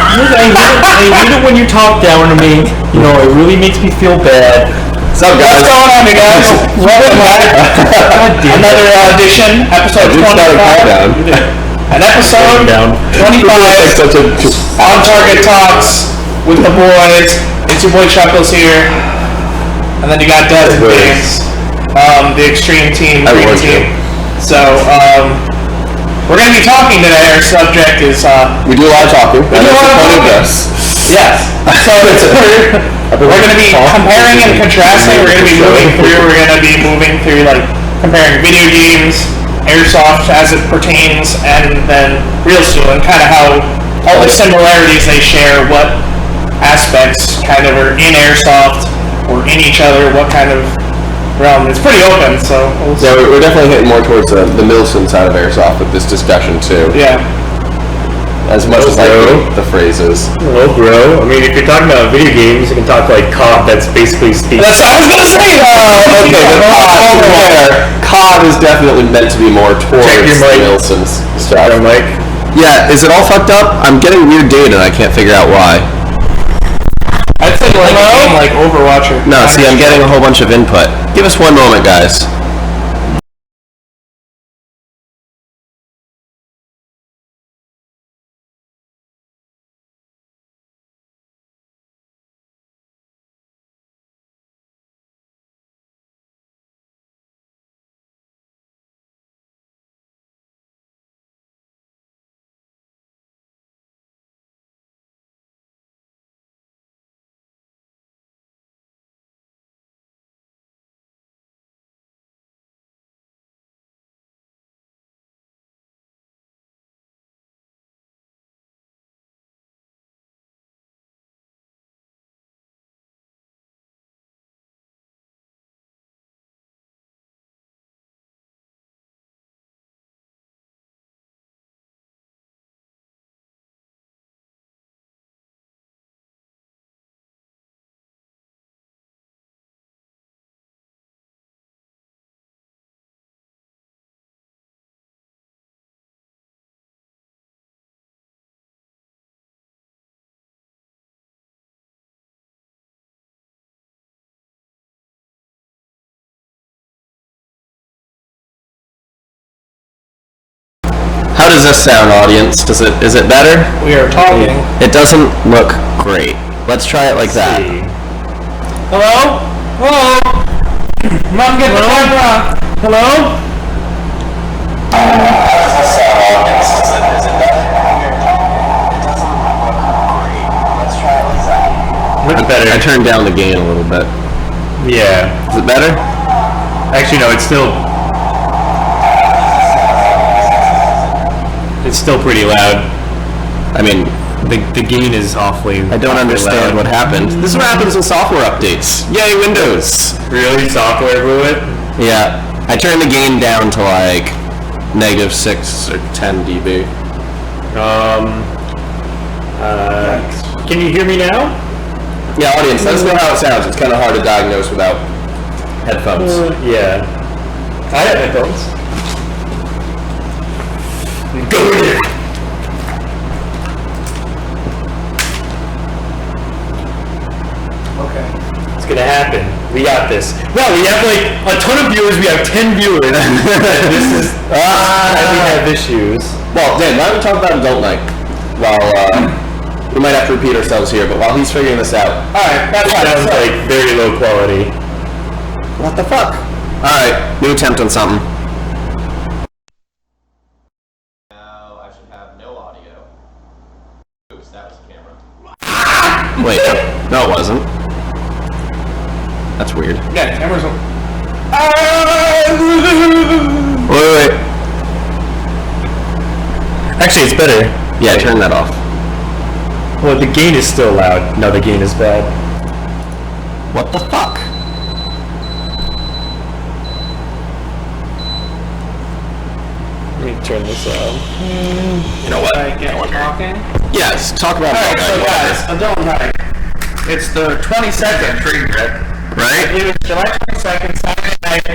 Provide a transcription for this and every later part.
I hate it when you talk down to me. You know, it really makes me feel bad. What's up, guys? What's going on, you guys? Welcome back. Another edition, episode 25. An episode 25 on Target Talks with the boys. It's your boy Chuckles here. And then you got Des and James, the extreme team, green team. So, we're going to be talking today. Our subject is... we do a lot of talking. We do a lot of talking. Yes. So, we're going to be comparing and contrasting. We're going to be moving through, like, comparing video games, Airsoft as it pertains, and then Real Steel, and kind of how all the similarities they share, what aspects kind of are in Airsoft or in each other, what kind of realm. It's pretty open, so... Yeah, we're definitely hitting more towards the Milsim side of Airsoft with this discussion, too. Yeah. As much as I hate the phrases. Hello, bro. I mean, if you're talking about video games, you can talk like COD. That's basically speaking. That's what I was gonna say. Okay, COD is definitely meant to be more towards Milsim's stuff. Yeah, is it all fucked up? I'm getting weird data and I can't figure out why. I'd say like Overwatch or... No, see, I'm getting a whole bunch of input. Give us one moment, guys. How does this sound, audience? Is it better? We are talking. It doesn't look great. Let's try it like that. Hello? Hello? Mom, get the camera. Hello? How does this sound, audience? Is it better? It doesn't look great. Let's try it like that. Looks better. I turned down the gain a little bit. Yeah. Is it better? Actually, no. It's still pretty loud. I mean, the gain is awfully. I don't understand loud. what happened. This is what happens with software updates. Yay, Windows! Really? Software blew it? Yeah. I turned the gain down to like -6 or 10 dB. Can you hear me now? Yeah, audience, let us know how it sounds. It's kind of hard to diagnose without headphones. Yeah. I have headphones. Go in there! Okay. It's gonna happen. We got this. Well, we have like a ton of viewers. We have 10 viewers. This is... we have issues. Well, Dan, why don't we talk about Adult Night? While, we might have to repeat ourselves here, but while he's figuring this out. Alright, that Sounds like very low quality. What the fuck? Alright, new attempt on something. Now, I should have no audio. Oops, that was the camera. Wait, no it wasn't. That's weird. Yeah, cameras will... Wait. Actually, it's better. Yeah, turn that off. Well, the gain is still loud. No, the gain is bad. What the fuck? Let me turn this off. You know what? Get talking? Yes, talk about Alright, so guys, it. Adult Night. It's the 22nd, Right? It was July 22nd, Saturday night,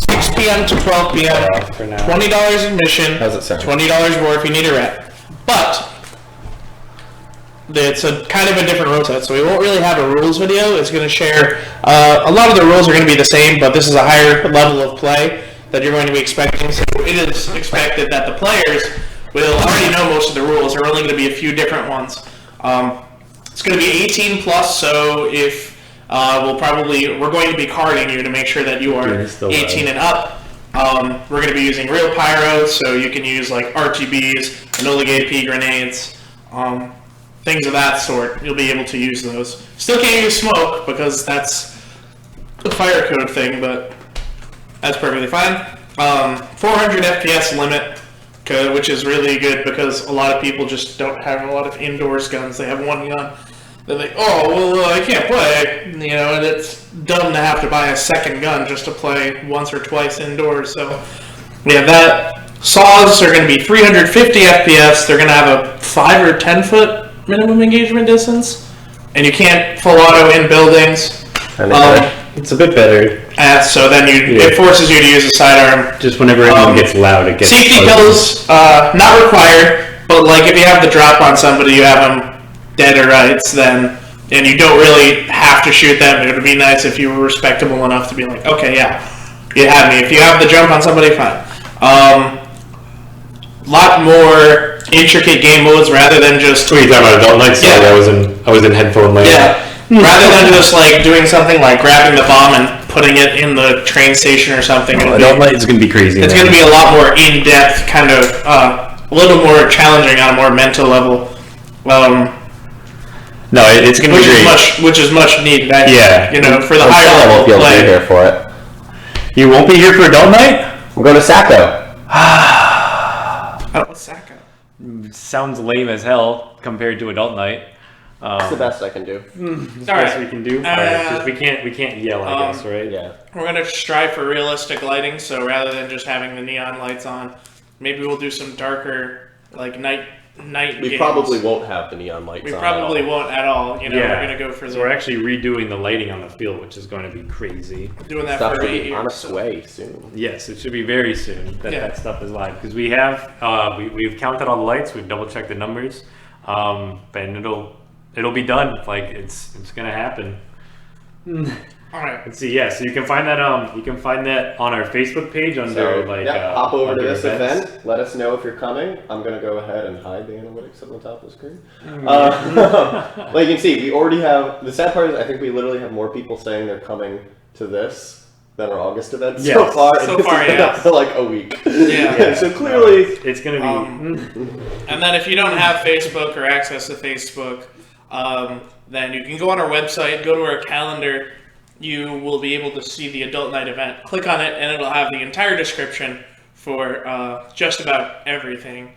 6 p.m. to 12 p.m. For now. $20 admission. How's it sound? $20 more if you need a rent. But it's a kind of a different rule set, so we won't really have a rules video. It's going to share a lot of the rules are going to be the same, but this is a higher level of play that you're going to be expecting. So it is expected that the players will already know most of the rules. There are only going to be a few different ones. It's going to be 18 plus, so if we're going to be carding you to make sure that you are 18 and up. We're going to be using real pyros, so you can use like RTBs, Enola Gay P grenades, things of that sort. You'll be able to use those. Still can't use smoke because that's a fire code thing, but that's perfectly fine. 400 FPS limit, which is really good because a lot of people just don't have a lot of indoors guns. They have one gun. They're like, oh, well, I can't play, and it's dumb to have to buy a second gun just to play once or twice indoors. So we have that. Saws are going to be 350 FPS. They're going to have a 5 or 10 foot minimum engagement distance, and you can't full auto in buildings. It's a bit better. So then it forces you to use a sidearm. Just whenever anyone gets loud, it gets safety kills, not required, but like if you have the drop on somebody, you have them dead or rights, then, and you don't really have to shoot them. It would be nice if you were respectable enough to be like, okay, yeah, you had me. If you have the jump on somebody, fine. Lot more intricate game modes rather than just. What are you talking about? Adult Night? Sorry, yeah. I was in headphone land. Yeah. Rather than just like doing something like grabbing the bomb and putting it in the train station or something. Adult Night is going to be crazy. It's going to be a lot more in-depth, kind of a little more challenging on a more mental level. No, it's going to be great. Which is much needed. For the higher level play. play. Be here for it. You won't be here for Adult Night? I'm going to Sacco. What's Sacco? Sounds lame as hell compared to Adult Night. It's the best I can do. It's the best we can do. Just we can't yell, I guess, right? Yeah. We're gonna strive for realistic lighting, so rather than just having the neon lights on, maybe we'll do some darker, like night. We games. Probably won't have the neon lights. We probably won't at all. We're gonna go for. So we're actually redoing the lighting on the field, which is going to be crazy. Doing that stuff for 8 years. On its way soon. Yes, it should be very soon that stuff is live because we have we've counted all the lights, we've double checked the numbers, and it'll be done. Like it's gonna happen. All right. Let's see. Yeah, so you can find that on our Facebook page under hop over to this events. event. Let us know if you're coming. I'm gonna go ahead and hide the analytics on the top of the screen. Like you can see, we already have. The sad part is, I think we literally have more people saying they're coming to this than our August event so far. So far, yeah. For like a week. Yeah. So clearly, it's gonna be. And then if you don't have Facebook or access to Facebook, then you can go on our website, go to our calendar. You will be able to see the Adult Night event. Click on it, and it'll have the entire description for just about everything.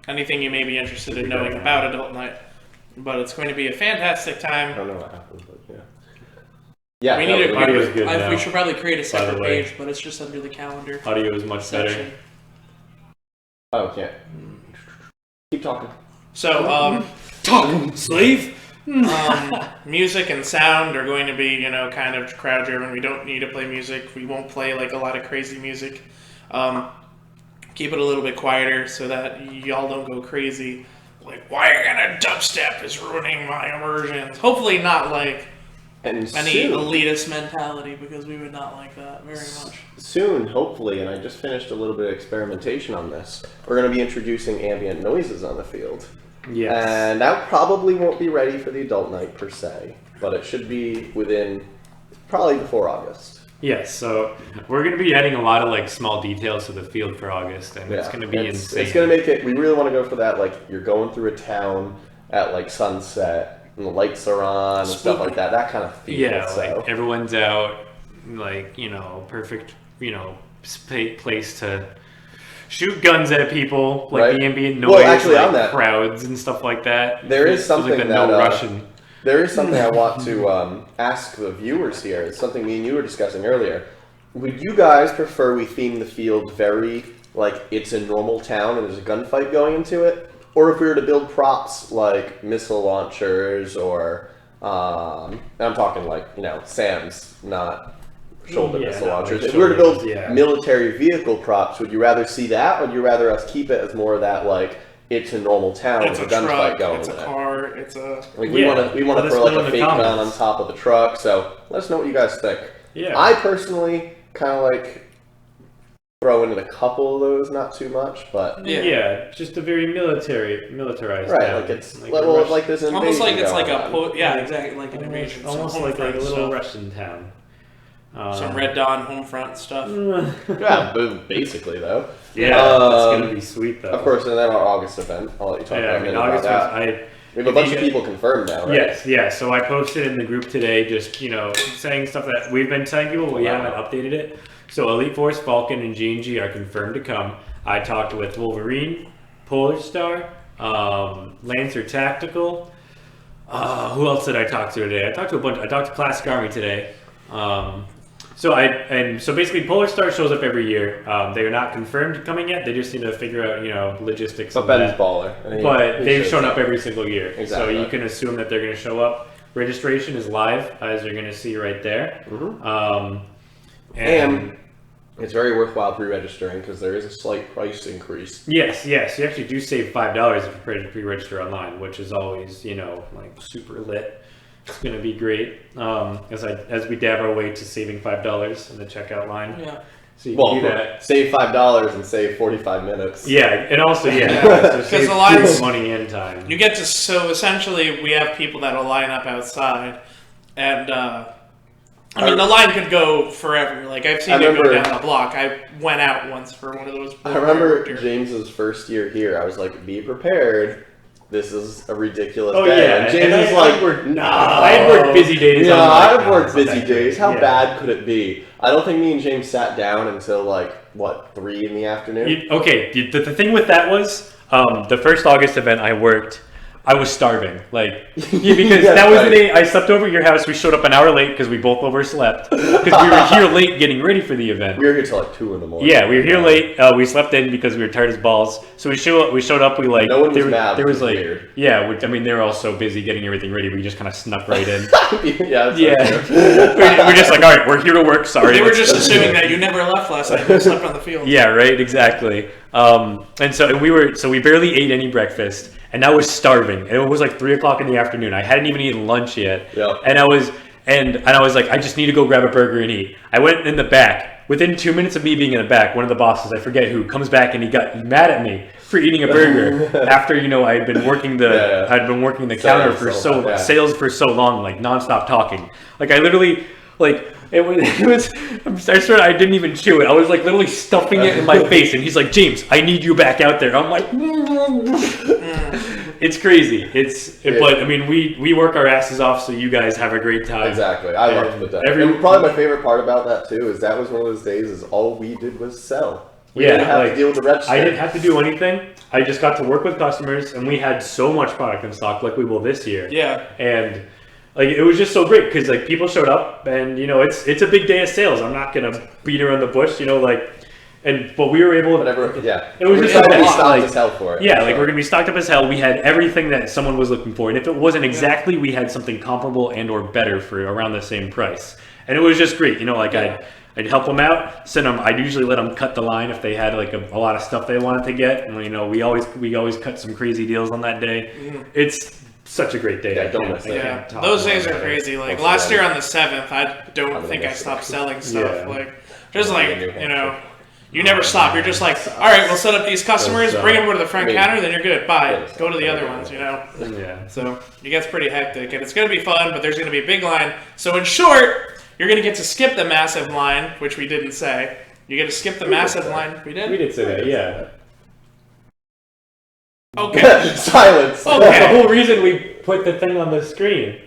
Anything you may be interested in knowing about Adult Night. But it's going to be a fantastic time. I don't know what happened, but yeah. Yeah, we need audio's good now, we should probably create a separate page, but it's just under the calendar. Audio is much section. better. Oh, okay. Keep talking. So, talking, slave. Music and sound are going to be, kind of crowd driven. We don't need to play music. We won't play like a lot of crazy music. Keep it a little bit quieter so that y'all don't go crazy. Like, why are you gonna dubstep is ruining my immersions? Hopefully not like any elitist mentality, because we would not like that very much. Soon, hopefully, and I just finished a little bit of experimentation on this, we're going to be introducing ambient noises on the field. Yes. And that probably won't be ready for the Adult Night per se, but it should be within, probably before August. Yes, so we're going to be adding a lot of small details to the field for August, and it's going to be insane. It's going to make it, we really want to go for that, you're going through a town at sunset, and the lights are on, and stuff like that, that kind of feel. Yeah, everyone's out, perfect, place to shoot guns at people, right? The ambient noise, actually, on that, crowds and stuff like that. There is something Russian. There is something I want to ask the viewers here. It's something me and you were discussing earlier. Would you guys prefer we theme the field very it's a normal town and there's a gunfight going into it? Or if we were to build props like missile launchers or, I'm talking SAMs, not shoulder missile launchers. If we were to build military vehicle props, would you rather see that, or would you rather us keep it as more of that it's a normal town It's with a a gunfight truck, going it's a in it. car, it's a... Like we want to let us throw know in like a the fake gun on comments. top of the truck. So let us know what you guys think. Yeah. I personally kind of like throw in a couple of those, not too much, but Yeah, just a very militarized. right, town. like it's like, like this invasion Almost like it's like going a... on. yeah, exactly, like an invasion. almost some like a Homefront little stuff. Russian town. Some Red Dawn Homefront stuff. Yeah, basically though. Yeah, that's gonna be sweet though. Of course, and then our August event. I'll let you talk Yeah, about I mean, about August that. was, We have a bunch of people confirmed now, right? Yes, yeah. So I posted in the group today, just saying stuff that we've been telling people, but we haven't updated it. So Elite Force, Falcon, and G&G are confirmed to come. I talked with Wolverine, Polar Star, Lancer Tactical. Who else did I talk to today? I talked to Classic Army today. So basically Polar Star shows up every year. They are not confirmed coming yet. They just need to figure out logistics. But Ben's baller. But they've shown up every single year. Exactly. So you can assume that they're going to show up. Registration is live, as you're going to see right there. Mm-hmm. And it's very worthwhile pre-registering because there is a slight price increase. Yes. You actually do save $5 if you pre-register online, which is always, like super lit. It's going to be great as we dab our way to saving $5 in the checkout line. Yeah. So you can do that. Save $5 and save 45 minutes. Yeah, and also, so save the lines- money and time. You get to... So essentially, we have people that'll line up outside, and... I mean, the line could go forever. Like, I've seen it go down a block. I went out once for one of those. I remember James's first year here. I was like, be prepared. This is a ridiculous day. Yeah. And James was like, no. I had worked busy days. Yeah, I'm I've worked busy that days. great. How Yeah. bad could it be? I don't think me and James sat down until 3 in the afternoon. The thing with that was the first August event I worked. I was starving, because that was the day I slept over at your house. We showed up an hour late because we both overslept because we were here late getting ready for the event. We were here till 2 in the morning. Yeah, we were here late. We slept in because we were tired as balls. So we showed up. We No one was mad. There was weird. yeah. They were all so busy getting everything ready. We just kind of snuck right in. Yeah. We're just like, all right, we're here to work. Sorry. They were just assuming that you never left last night. You slept on the field. Yeah, right. Exactly. We barely ate any breakfast. And I was starving. And it was like 3 o'clock in the afternoon. I hadn't even eaten lunch yet. Yep. And I was like, I just need to go grab a burger and eat. I went in the back. Within 2 minutes of me being in the back, one of the bosses, I forget who, comes back and he got mad at me for eating a burger after I had been working the counter for sales for so long, like nonstop talking. Like I literally I didn't even chew it. I was like literally stuffing it in my face, and he's like, "James, I need you back out there." I'm like, it's crazy. But I mean, we work our asses off, so you guys have a great time. Exactly. I loved the day. And probably my favorite part about that too is that was one of those days is all we did was sell. We didn't have to deal with the register. I didn't have to do anything. I just got to work with customers, and we had so much product in stock, like we will this year. Yeah. And it was just so great because people showed up, and it's a big day of sales. I'm not gonna beat around the bush, but we were able to. It was just be stocked as hell for it. Yeah, we're gonna be stocked up as hell. We had everything that someone was looking for, and if it wasn't exactly, we had something comparable and or better for around the same price. And it was just great. I'd help them out, send them. I'd usually let them cut the line if they had a lot of stuff they wanted to get. And we always cut some crazy deals on that day. It's such a great day. Yeah, those days are crazy. Like last year on the 7th, I don't think I stopped selling stuff. You never stop. You're just like, all right, we'll set up these customers, bring them over to the front counter, then you're good. Bye. Go to the other ones. Yeah. So it gets pretty hectic, and it's gonna be fun, but there's gonna be a big line. So in short, you're going to get to skip the massive line, which we didn't say. You get to skip the massive line. We did? We did say that, yeah. Okay. Silence. Okay. The whole reason we put the thing on the screen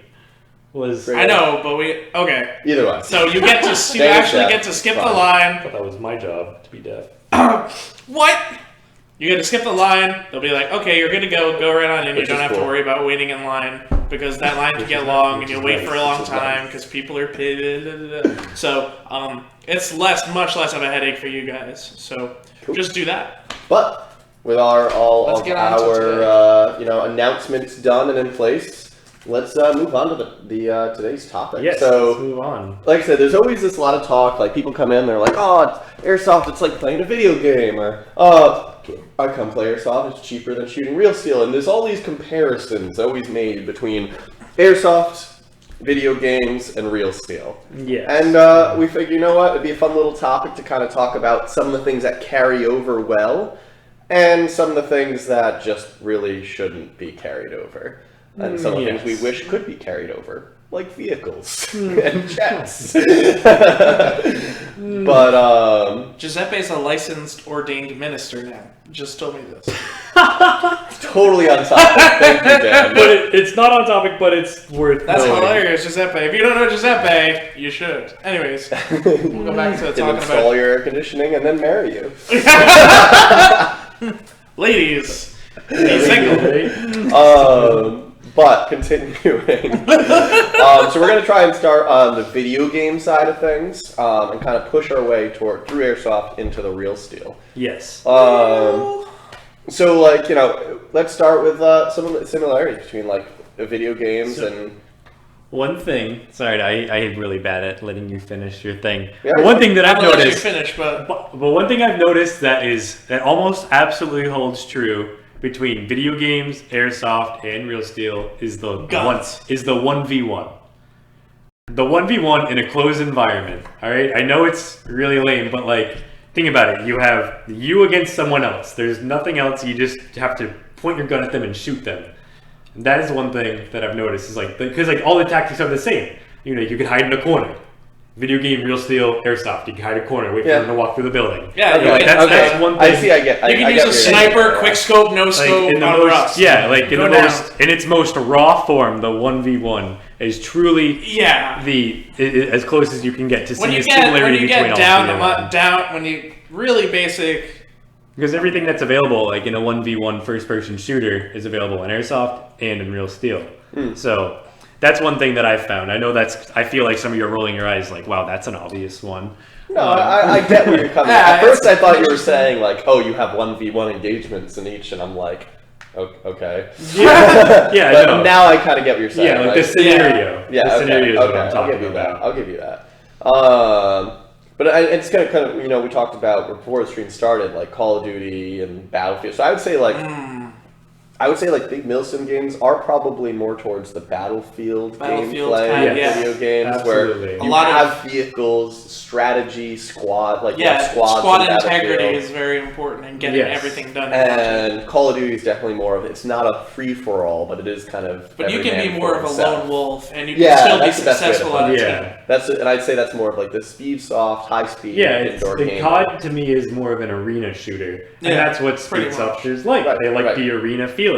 was... I know, but we... Okay. Either way. So you get to... You actually get to skip the line. I thought that was my job, to be deaf. What? You get to skip the line. They'll be like, okay, you're good to go. Go right on in. You don't have to worry about waiting in line because that line can get long and you'll wait for a long time because people are pissed. So it's much less of a headache for you guys. So just do that. But with our announcements done and in place, let's move on to the today's topic. Yes, so, let's move on. Like I said, there's always this lot of talk. Like people come in, they're like, "Oh, it's Airsoft, it's like playing a video game," or I come play Airsoft, it's cheaper than shooting real steel." And there's all these comparisons always made between Airsoft, video games, and real steel. Yes. And we figured, you know what, it'd be a fun little topic to kind of talk about some of the things that carry over well, and some of the things that just really shouldn't be carried over. And some of the things we wish could be carried over, like vehicles and jets. But Giuseppe's a licensed ordained minister now. Just told me this. totally on topic. Thank you, Dan. But it's not on topic, but it's worth That's knowing. hilarious, Giuseppe. If you don't know Giuseppe, you should. Anyways, we'll go back to Can talking install about your air conditioning and then marry you. ladies. Be single. But continuing, so we're going to try and start on the video game side of things and kind of push our way through Airsoft into the real steel. Yes. So, like, you know, let's start with some of the similarities between, like, the video games and... One thing, sorry, I am really bad at letting you finish your thing. Yeah, but one thing that I've I'll let you noticed, finish, but one thing I've noticed that almost absolutely holds true between video games, Airsoft, and real steel is the Guns. 1v1. The 1v1 in a closed environment. All right, I know it's really lame, but like, think about it. You have you against someone else. There's nothing else. You just have to point your gun at them and shoot them. And that is one thing that I've noticed is like, because like all the tactics are the same. You know, you can hide in a corner. Video game, real steel, Airsoft. You can hide in a corner, wait for them to walk through the building. yeah, Okay, you Like, can, that's one thing. I see, I get you can I use get a what you're saying. sniper, quick scope, no Like scope in the on most, Rust. yeah, like in Go the down. most, in its most raw form, the 1v1 is truly Yeah. as close as you can get to When see you a similarity get between all down, three of them. when you really basic. Because everything that's available, like in a 1v1 first-person shooter, is available in Airsoft and in real steel. So that's one thing that I've found. I know I feel like some of you are rolling your eyes like, wow, that's an obvious one. No, I get where you're coming from. At first I thought you were saying, like, oh, you have 1v1 engagements in each, and I'm like, okay. Yeah, yeah, But no. now I kind of get what you're saying. Yeah, like the scenario. Yeah, the okay, scenario is what okay, I'm talking I'll give you about. that. I'll give you that. But it's kind of, you know, we talked about before the stream started, like Call of Duty and Battlefield. So I would say like big Milsim games are probably more towards the Battlefield gameplay kind, of yeah. video games Absolutely. where A you lot of- have vehicles, strategy, squad, like you have Yeah, squads squad in integrity Battlefield. is very important in getting Yes. everything done. And Call of Duty is definitely more of, it's not a free-for-all, but it is kind of But you every can be man more for of a himself. lone wolf, and you can Yeah, still be that's the best way to successful put on a it. team. Yeah. And I'd say that's more of like the speed soft, high speed Yeah, it's, indoor the game. COD to me is more of an arena shooter, and Yeah, that's what pretty speed much. softers like. Right, They like right. the arena feeling,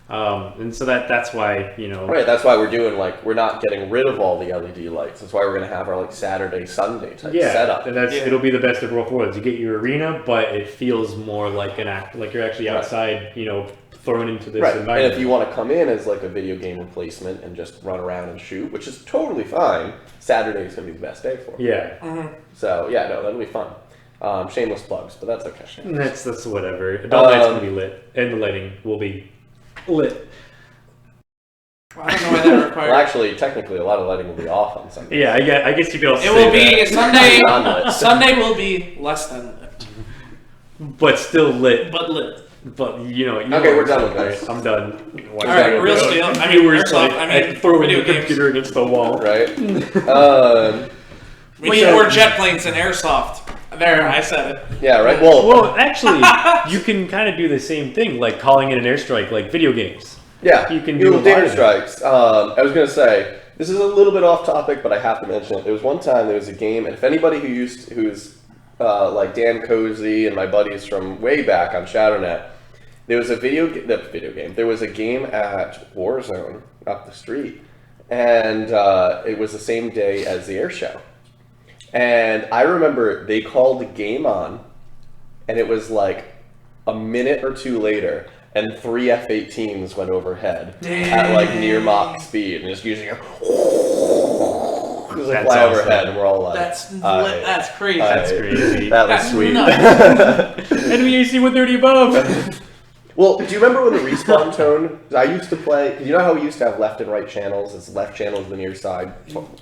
and so that's why, you know. Right, that's why we're doing we're not getting rid of all the LED lights. That's why we're gonna have our like Saturday, Sunday type Yeah, setup. and that's Yeah. it'll be the best of both worlds. You get your arena, but it feels more like like you're actually Right. outside, you know, thrown into this Right, and environment. if you want to come in as like a video game replacement and just run around and shoot, which is totally fine, Saturday is gonna be the best day for it. yeah, So yeah, no, that'll be fun. Shameless plugs, but that's okay. and that's whatever. Adult night's gonna be lit, and the lighting will be lit. I don't know why that requires. Well, actually, technically, a lot of lighting will be off on Sunday. Yeah, I guess you could also It say will be that, Sunday. Non-lit. Sunday will be less than lit, but still lit. but lit. But you know, Okay, we're done with right? this. I'm done. All right, real steel. I mean, Viewers, Airsoft. like, I mean, throwing video the games. computer against the wall. Right? We need more jet planes in Airsoft. There, I said it. Yeah, right? Well, Well, actually, you can kind of do the same thing, like calling in an airstrike, like video games. yeah, you can little do a lot data of it. strikes. I was going to say, this is a little bit off topic, but I have to mention it. There was one time there was a game, and if anybody who's like Dan Cozy and my buddies from way back on ShadowNet, there was a video game. There was a game at Warzone up the street, and it was the same day as the air show. And I remember they called the game on, and it was like a minute or two later, and 3 F-18s went overhead at like near Mach speed, and just using it. Just like That's fly awesome. overhead, and we're all like, That's crazy. That's crazy. That was That's sweet. nuts. Enemy AC 130 above. Well, do you remember when the respawn tone? I used to play. You know how we used to have left and right channels? It's left channel's the near side,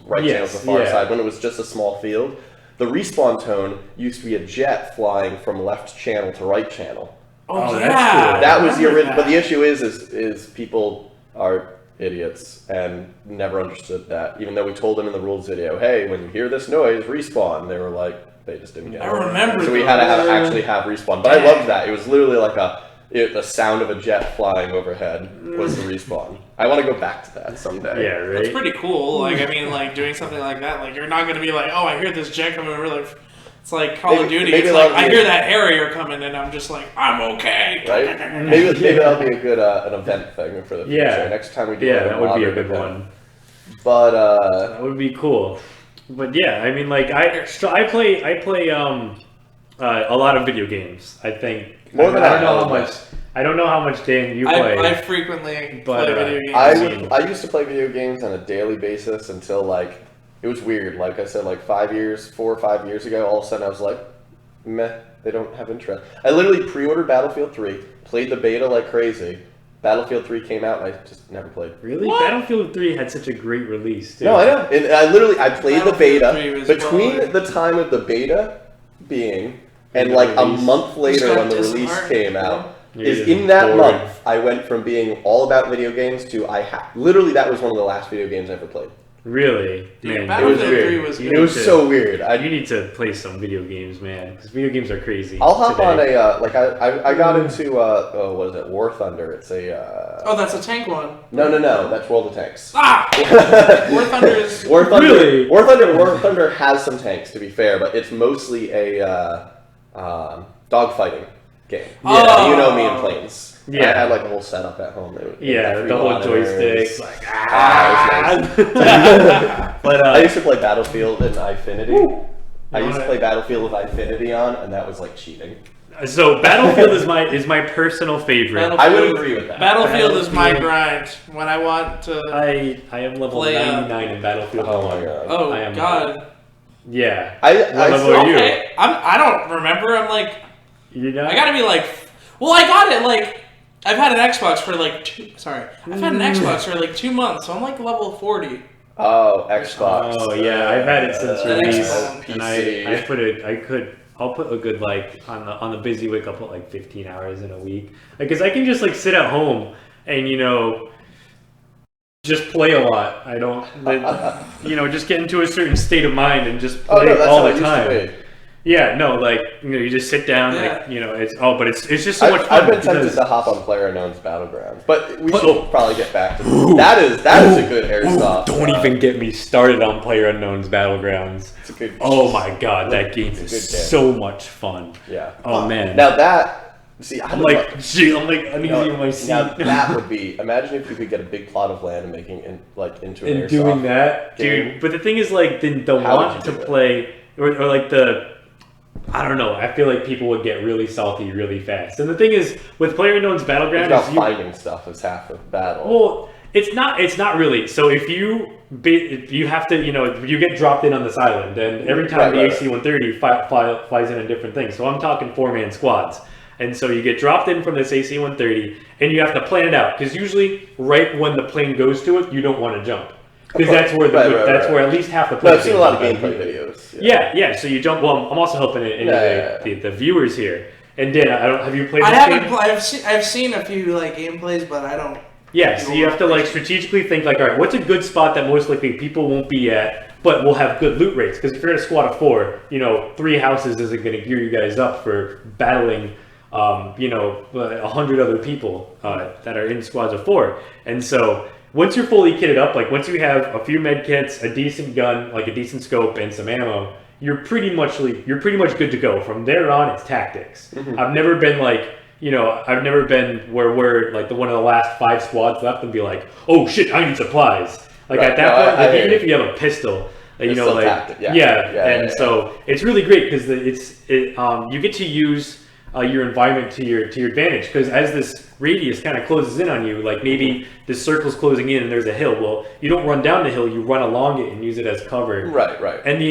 right channel's the far side. When it was just a small field, the respawn tone used to be a jet flying from left channel to right channel. Oh, that's yeah. cool. That was the original. But the issue is people are idiots and never understood that. Even though we told them in the rules video, hey, when you hear this noise, respawn. They were like, they just didn't get it. I remember. So we had to actually have respawn. But I loved that. It was literally like the sound of a jet flying overhead was the respawn. I want to go back to that someday. Yeah, right. It's pretty cool. Like, I mean, like doing something like that. Like, you're not gonna be like, oh, I hear this jet coming over. Like, it's like Call of Duty. It's like I hear that Harrier coming, and I'm just like, I'm okay. Right? Maybe that'll be a good an event thing for the future. Yeah. Next time we do that would be a good one. But that would be cool. But yeah, I mean, like I play a lot of video games. I think more than I don't know how much. I don't know how much, Dan, you play. I frequently play video games. I used to play video games on a daily basis until like it was weird. Like I said, like 4 or 5 years ago, all of a sudden I was like, meh, they don't have interest. I literally pre-ordered Battlefield 3, played the beta like crazy. Battlefield 3 came out and I just never played. Really? What? Battlefield 3 had such a great release, too. No, I know. And I played the beta. 3 was Between probably- the time of the beta being and like a month later when the release came out, is in that month I went from being all about video games to literally that was one of the last video games I ever played. Really? Dude, Man, it was Battlefield 3 weird. was It was so weird. You need to play some video games, man, because video games are crazy. I'll hop today. on I got into what is it? War Thunder. It's a Oh, that's a tank one. No, that's World of Tanks. Ah! War Thunder is... War Thunder. Really? War Thunder has some tanks, to be fair, but it's mostly a dogfighting game. Oh. You know me in planes. Yeah. I had like a whole setup at home. The whole joystick. Like, it was nice. But I used to play Battlefield in Infinity. I used to wanna- play Battlefield with Infinity on, and that was like cheating. so Battlefield is my personal favorite. I would agree with that. Battlefield is my grind when I want to... I am level Play, 99 in Battlefield 1. Oh my god. Oh, I am- God. Yeah. I level still- are you? Okay, I don't remember. I'm like... You're not? I gotta be like... Well, I got it like... I've had an Xbox for like I've had an Xbox for like 2 months, so I'm like level 40. Oh, Xbox. Oh yeah, I've had it since release, Xbox. and I'll put a good like on the busy week. I'll put like 15 hours in a week, because I can just like sit at home and just play a lot. I don't just get into a certain state of mind and just play all the time. Yeah, no, like you just sit down, but it's just so much fun. I've been tempted to hop on PlayerUnknown's Battlegrounds, but we should probably get back to that. That is a good airsoft. Don't even get me started on PlayerUnknown's Battlegrounds. It's a good. Oh my god, that game is so much fun. Yeah. Oh man. Now that I'm like uneasy in my seat. Now that would be. Imagine if you could get a big plot of land and making into an airsoft doing that, game. dude. But the thing is, like, the How want would you to do it? play or like the. I don't know. I feel like people would get really salty really fast. And the thing is, with PlayerUnknown's It's Battleground, about is finding stuff is half the battle. well, it's not really. So if you have to, you get dropped in on this island, and every time the AC-130 flies in a different thing. So I'm talking 4-man squads. And so you get dropped in from this AC-130, and you have to plan it out. Because usually, right when the plane goes to it, you don't want to jump. Because that's where where at least half the plane. I've seen a lot of gameplay videos. Yeah. So you jump. Well, I'm also helping the viewers here. And Dan, have you played? I this haven't. game? I've seen a few like gameplays, but I don't. Yeah. So you have to like strategically think like, all right, what's a good spot that most likely people won't be at, but will have good loot rates? Because if you're in a squad of 4, 3 houses isn't going to gear you guys up for battling. 100 other people that are in squads of 4, and so once you're fully kitted up, like once you have a few med kits, a decent gun, like a decent scope, and some ammo, you're pretty much good to go. From there on, it's tactics. Mm-hmm. I've never been like, I've never been where we're like one of the last 5 squads left and be like, oh shit, I need supplies. Like at that point, even if you have a pistol, tactic. So it's really great because you get to use your environment to your advantage, because as this radius kind of closes in on you, like maybe this circle's closing in and there's a hill. Well, you don't run down the hill, you run along it and use it as cover. Right. And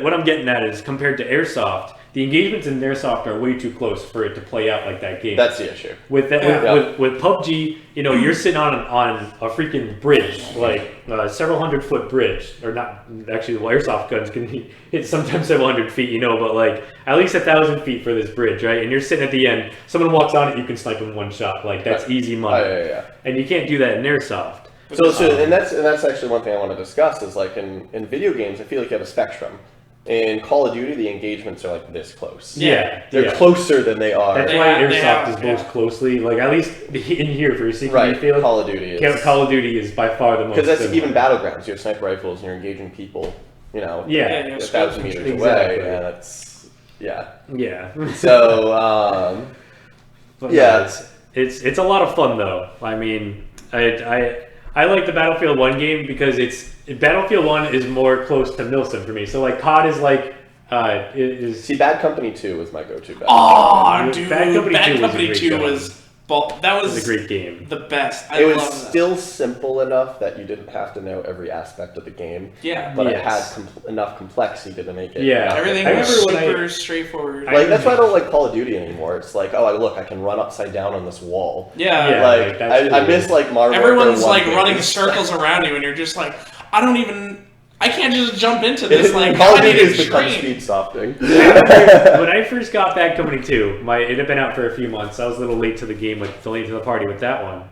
what I'm getting at is, compared to Airsoft, the engagements in Airsoft are way too close for it to play out like that game. That's the issue. With that, with PUBG, you know, you're sitting on a freaking bridge, like several 100-foot bridge, or not. Actually, the Airsoft guns can hit sometimes several 100 feet, you know, but like at least 1,000 feet for this bridge, right? And you're sitting at the end. Someone walks on it, you can snipe them one shot. Like that's easy money. And you can't do that in Airsoft. So and that's actually one thing I want to discuss is like in video games, I feel like you have a spectrum. In Call of Duty, the engagements are like this close. Yeah, they're closer than they are. That's why Airsoft is most closely, like at least in here for your secret field. Call of Duty is by far the most. Because that's even battlegrounds. You have sniper rifles and you're engaging people, you know, 1,000 meters away, and it's So it's a lot of fun though. I mean, I like the Battlefield 1 game because Battlefield 1 is more close to Milsim for me. So like COD is like See, Bad Company 2 was my go-to. Dude, Bad Company 2 was that was a great game. The best. It was still simple enough that you didn't have to know every aspect of the game. Yeah, but it had enough complexity to make it. Everything was super straightforward. Like that's why I don't like Call of Duty anymore. It's like, oh, I can run upside down on this wall. Yeah, like I miss like Marvel. Everyone's like running circles around you, and you're just like, I can't just jump into this. Like, Call of Duty has become speed softing. When I first got Bad Company 2, it had been out for a few months. I was a little late to the game, late to the party with that one.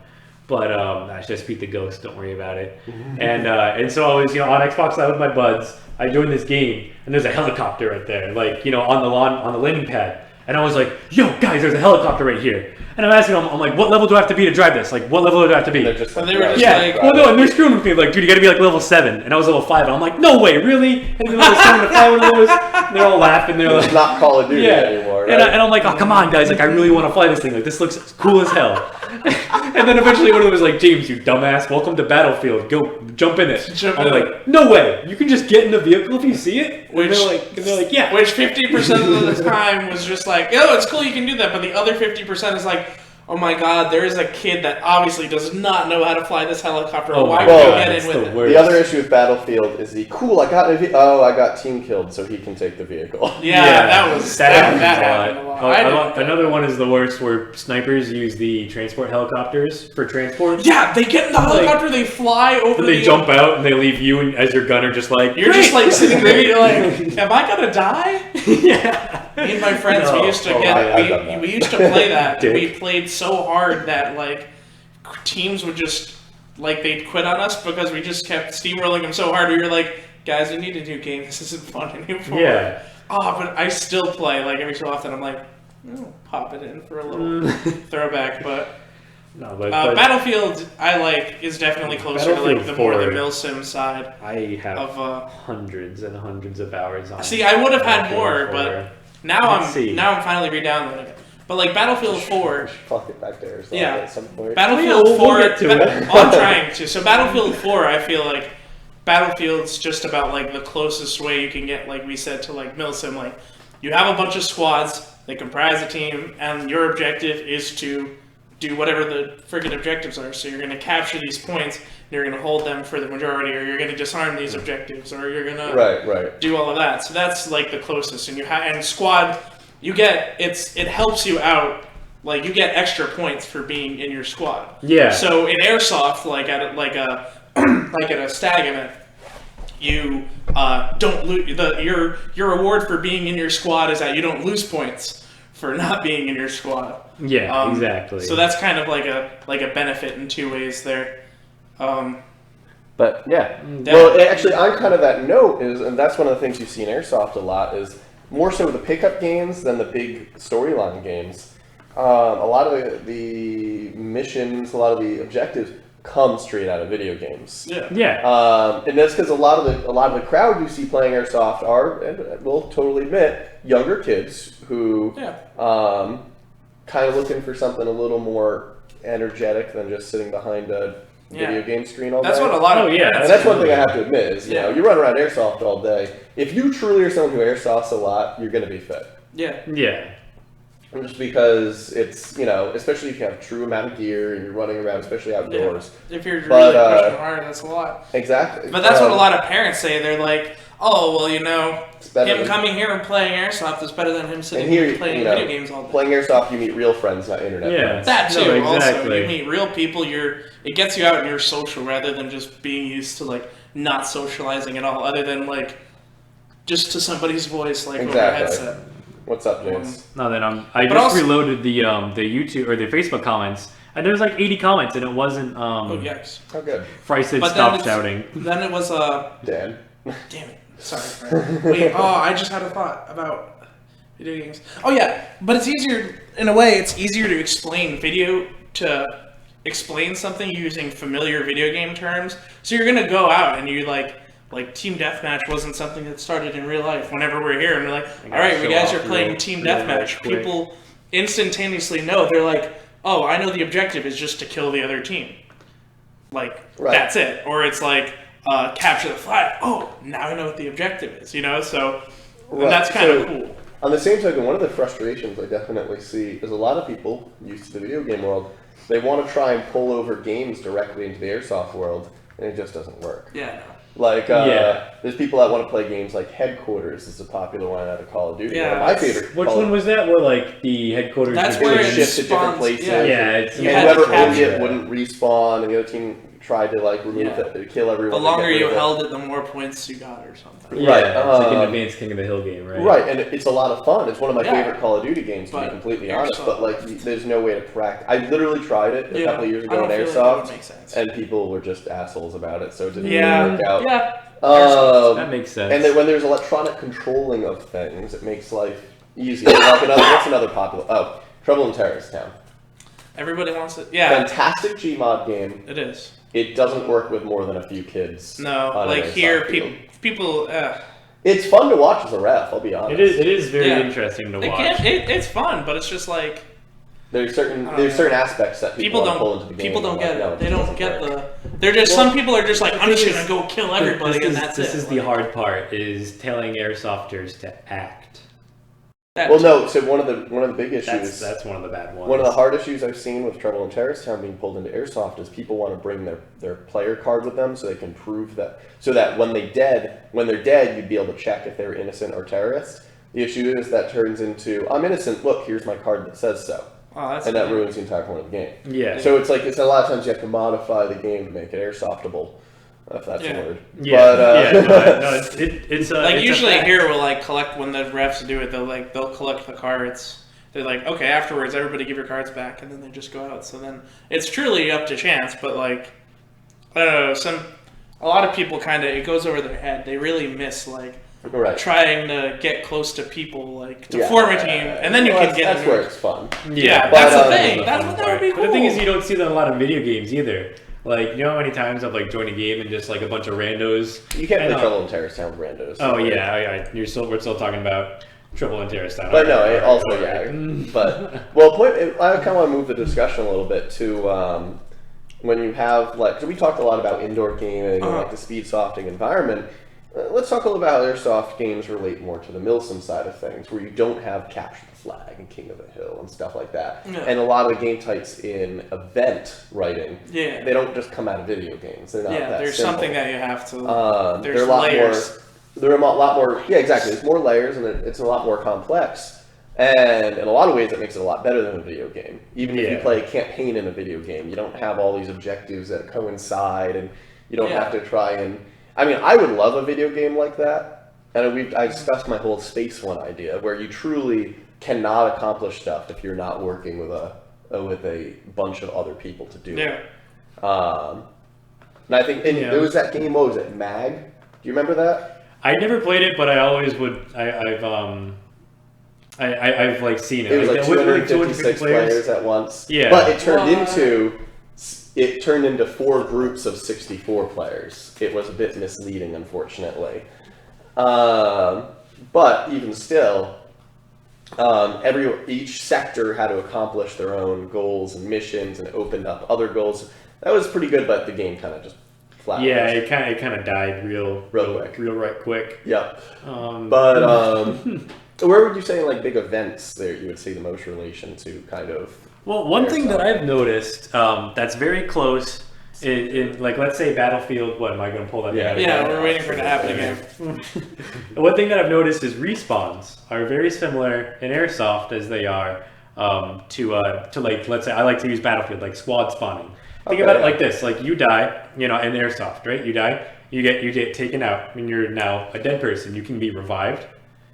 But I just beat the ghost. Don't worry about it. And so I was, on Xbox Live with my buds. I joined this game, and there's a helicopter right there, like on the lawn, on the landing pad. And I was like, yo, guys, there's a helicopter right here. And I'm asking them, I'm like, what level do I have to be to drive this? Like, what level do I have to be? They're just and they're screwing with me. Like, dude, you gotta be like level 7. And I was level 5. And I'm like, no way, really? And then level 7 to fly one of those. And they're all laughing. They're like, it's not Call of Duty anymore, right? And I'm like, oh, come on, guys. Like, I really want to fly this thing. Like, this looks cool as hell. And then eventually one of them was like, James, you dumbass, welcome to Battlefield. Go, jump in it. I'm like, no way. You can just get in the vehicle if you see it? And they're like, yeah. Which 50% of the time was just like, oh, it's cool, you can do that. But the other 50% is like, oh my god, there is a kid that obviously does not know how to fly this helicopter. Why would you get in with it? The other issue with Battlefield is I got team killed, so he can take the vehicle. That happened a lot. Another one is the worst, where snipers use the transport helicopters for transport. Yeah, they get in the helicopter, they fly over. And they jump out and they leave you as your gunner, just like you're just like sitting there. You're like, am I gonna die? Yeah. Me and my friends, we used to we used to play that. We played so hard that like teams would just they'd quit on us because we just kept steamrolling them so hard. We were like, guys, we need a new game. This isn't fun anymore. Yeah. But I still play every so often. I'm like, pop it in for a little throwback. But Battlefield, is definitely closer to the more the Milsim side. I have hundreds and hundreds of hours on. See, I would have had more, but now I'm finally re-downloading it. But Battlefield 4, fuck it back there. At some point. Battlefield 4. I'm trying to. So Battlefield 4, I feel like Battlefield's just about the closest way you can get, like we said, to Milsim. You have a bunch of squads, they comprise a team, and your objective is to do whatever the friggin' objectives are. So you're going to capture these points, and you're going to hold them for the majority, or you're going to disarm these objectives, or you're going to do all of that. So that's the closest. And and squad, you get it helps you out. You get extra points for being in your squad. Yeah. So in Airsoft, at a stag event, you don't lose. Your reward for being in your squad is that you don't lose points for not being in your squad. Yeah, exactly. So that's kind of like a benefit in two ways there. But yeah, well, actually, on kind of that note and that's one of the things you see in Airsoft a lot is more so the pickup games than the big storyline games. A lot of the missions, a lot of the objectives come straight out of video games. Yeah. And that's because a lot of the crowd you see playing Airsoft are, and we'll totally admit, younger kids who kind of looking for something a little more energetic than just sitting behind a video game screen all day. That's what a lot of and that's one thing I have to admit is you run around Airsoft all day. If you truly are someone who airsofts a lot, you're going to be fit. Yeah. Yeah. Just because it's, especially if you have true amount of gear and you're running around, especially outdoors. Yeah. If you're really pushing hard, that's a lot. Exactly. But that's what a lot of parents say. They're like, oh, well, you know, better him than- coming here and playing Airsoft is better than him sitting And here, here playing you know, video games all day. Playing Airsoft, you meet real friends, not internet Yeah. friends. That too. No, Also, exactly. you meet real people. It gets you out and you're social rather than just being used to like not socializing at all, other than like just to somebody's voice like over a Exactly. headset. What's up, James? No, then I But just also- reloaded the YouTube or the Facebook comments, and there was like 80 comments, and it wasn't Oh yikes! Oh, good. Fry said But then stop it's- shouting. Then it was Dan. damn it. Sorry. Wait. Oh, I just had a thought about video games. Oh yeah, but it's easier in a way. It's easier to explain something using familiar video game terms. So you're gonna go out and you like team deathmatch wasn't something that started in real life. Whenever we're here and we're like, all right, you show guys off are playing real- team real deathmatch. quick. People instantaneously know. They're like, oh, I know the objective is just to kill the other team. Like Right. that's it. Or it's like capture the flag. Oh, now I know what the objective is. You know, so and Right, that's kind of so- cool. On the same token, one of the frustrations I definitely see is a lot of people used to the video game world, they want to try and pull over games directly into the Airsoft world, and it just doesn't work. Yeah. No. Like, Yeah. there's people that want to play games like Headquarters is a popular one out of Call of Duty. Yeah, One of my that's- favorite. Which Call one of- was that? Where like the headquarters? That's would where be it it shift to different spawns- places. yeah. Yeah, it's You and had to whoever owned capture it it. wouldn't respawn, and the other team tried to like remove Yeah. it, kill everyone. The to longer get rid you of it. held it, the more points you got, or something. Yeah, Right, it's like an um, advanced King of the Hill game, right? Right, and it's a lot of fun. It's one of my Yeah. favorite Call of Duty games, to be But completely honest. Airsoft- But like, there's no way to practice. I literally tried it a couple of years I ago don't on feel like that would Airsoft, make sense. and people were just assholes about it, so it didn't Yeah. really work out. Yeah. That Um, makes sense. and then when there's electronic controlling of things, it makes life easier. Like what's another popular? Oh, Trouble in Terrorist Town. Everybody wants it. Yeah. Fantastic Gmod game. It is. It doesn't work with more than a few kids. No, on an like airsoft here, field. people. It's fun to watch as a ref. I'll be honest. It is very Yeah. interesting to It watch. can't, it's fun, but it's just like There's certain I don't there's know. certain aspects that people want to pull don't into the game. people don't and get like, no, it. They just don't doesn't get work. the. They're just some people are just like, I'm thing just is- gonna go kill everybody, and that's this it. is the Like, hard part, is telling airsofters to act. that- Well, no. So one of the big issues. That's one of the bad ones. One of the hard issues I've seen with Trouble in Terrorist Town being pulled into Airsoft is people want to bring their player card with them so they can prove that, so that when they're dead, you'd be able to check if they're innocent or terrorist. The issue is that turns into, I'm innocent, look, here's my card that says so. Oh, that's And that funny. ruins the entire point of the game. Yeah. So it's like, it's a lot of times you have to modify the game to make it airsoftable, if that's Yeah. a word. Yeah, But, no, it's Like it's a usually fact. here we'll like collect when the refs do it. They'll collect the cards. They're like, okay, afterwards everybody give your cards back, and then they just go out. So then it's truly up to chance. But like, I don't know, a lot of people kind of it goes over their head. They really miss like right. trying to get close to people, like to Yeah. form a team, and then you Well, can get that's into where it. it's fun. Yeah, But, that's the um, thing. the That's fun what that would be part. cool. But the thing is, you don't see that in a lot of video games either. Like, you know how many times I've like joined a game and just like a bunch of randos. You can't I play know. Trouble in Terrorist Town with randos. Oh yeah, we're still talking about Trouble in Terrorist Town. But no, Alright, it also alright. yeah. But well, I kind of want to move the discussion a little bit to when you have like, so we talked a lot about indoor gaming and like the speed softing environment. Let's talk a little about how airsoft games relate more to the Milsim side of things, where you don't have Capture the Flag and King of the Hill and stuff like that. Yeah. And a lot of the game types in event writing, Yeah. they don't just come out of video games. They're not Yeah, that there's simple. something that you have to. They're There's a lot layers. more. They're a lot more. Yeah, exactly. It's more layers, and it's a lot more complex. And in a lot of ways, it makes it a lot better than a video game. Even if you Yeah. play a campaign in a video game, you don't have all these objectives that coincide, and you don't Yeah. have to try and. I mean, I would love a video game like that. And I discussed my whole Space One idea, where you truly cannot accomplish stuff if you're not working with a bunch of other people to do it. Yeah. And I think Yeah. there was that game. What was it? Mag? Do you remember that? I never played it, but I always would. I've like seen it. It was like what- 256 players at once. Yeah. But it turned What? into 4 groups of 64 players. It was a bit misleading, unfortunately. But even still, each sector had to accomplish their own goals and missions, and opened up other goals. That was pretty good, but the game kind of just flat. Yeah, it kind of died real quick. Yeah. But Where would you say in like big events there you would see the most relation to kind of? well, one thing that Airsoft. I've noticed that's very close like, let's say Battlefield. What am I going to pull that? Yeah. out? Yeah, we're waiting for it to happen again. One thing that I've noticed is respawns are very similar in Airsoft as they are to like, let's say I like to use Battlefield, like squad spawning. Think about it like this: like you die, in Airsoft, right? You die, you get taken out, and you're now a dead person. You can be revived.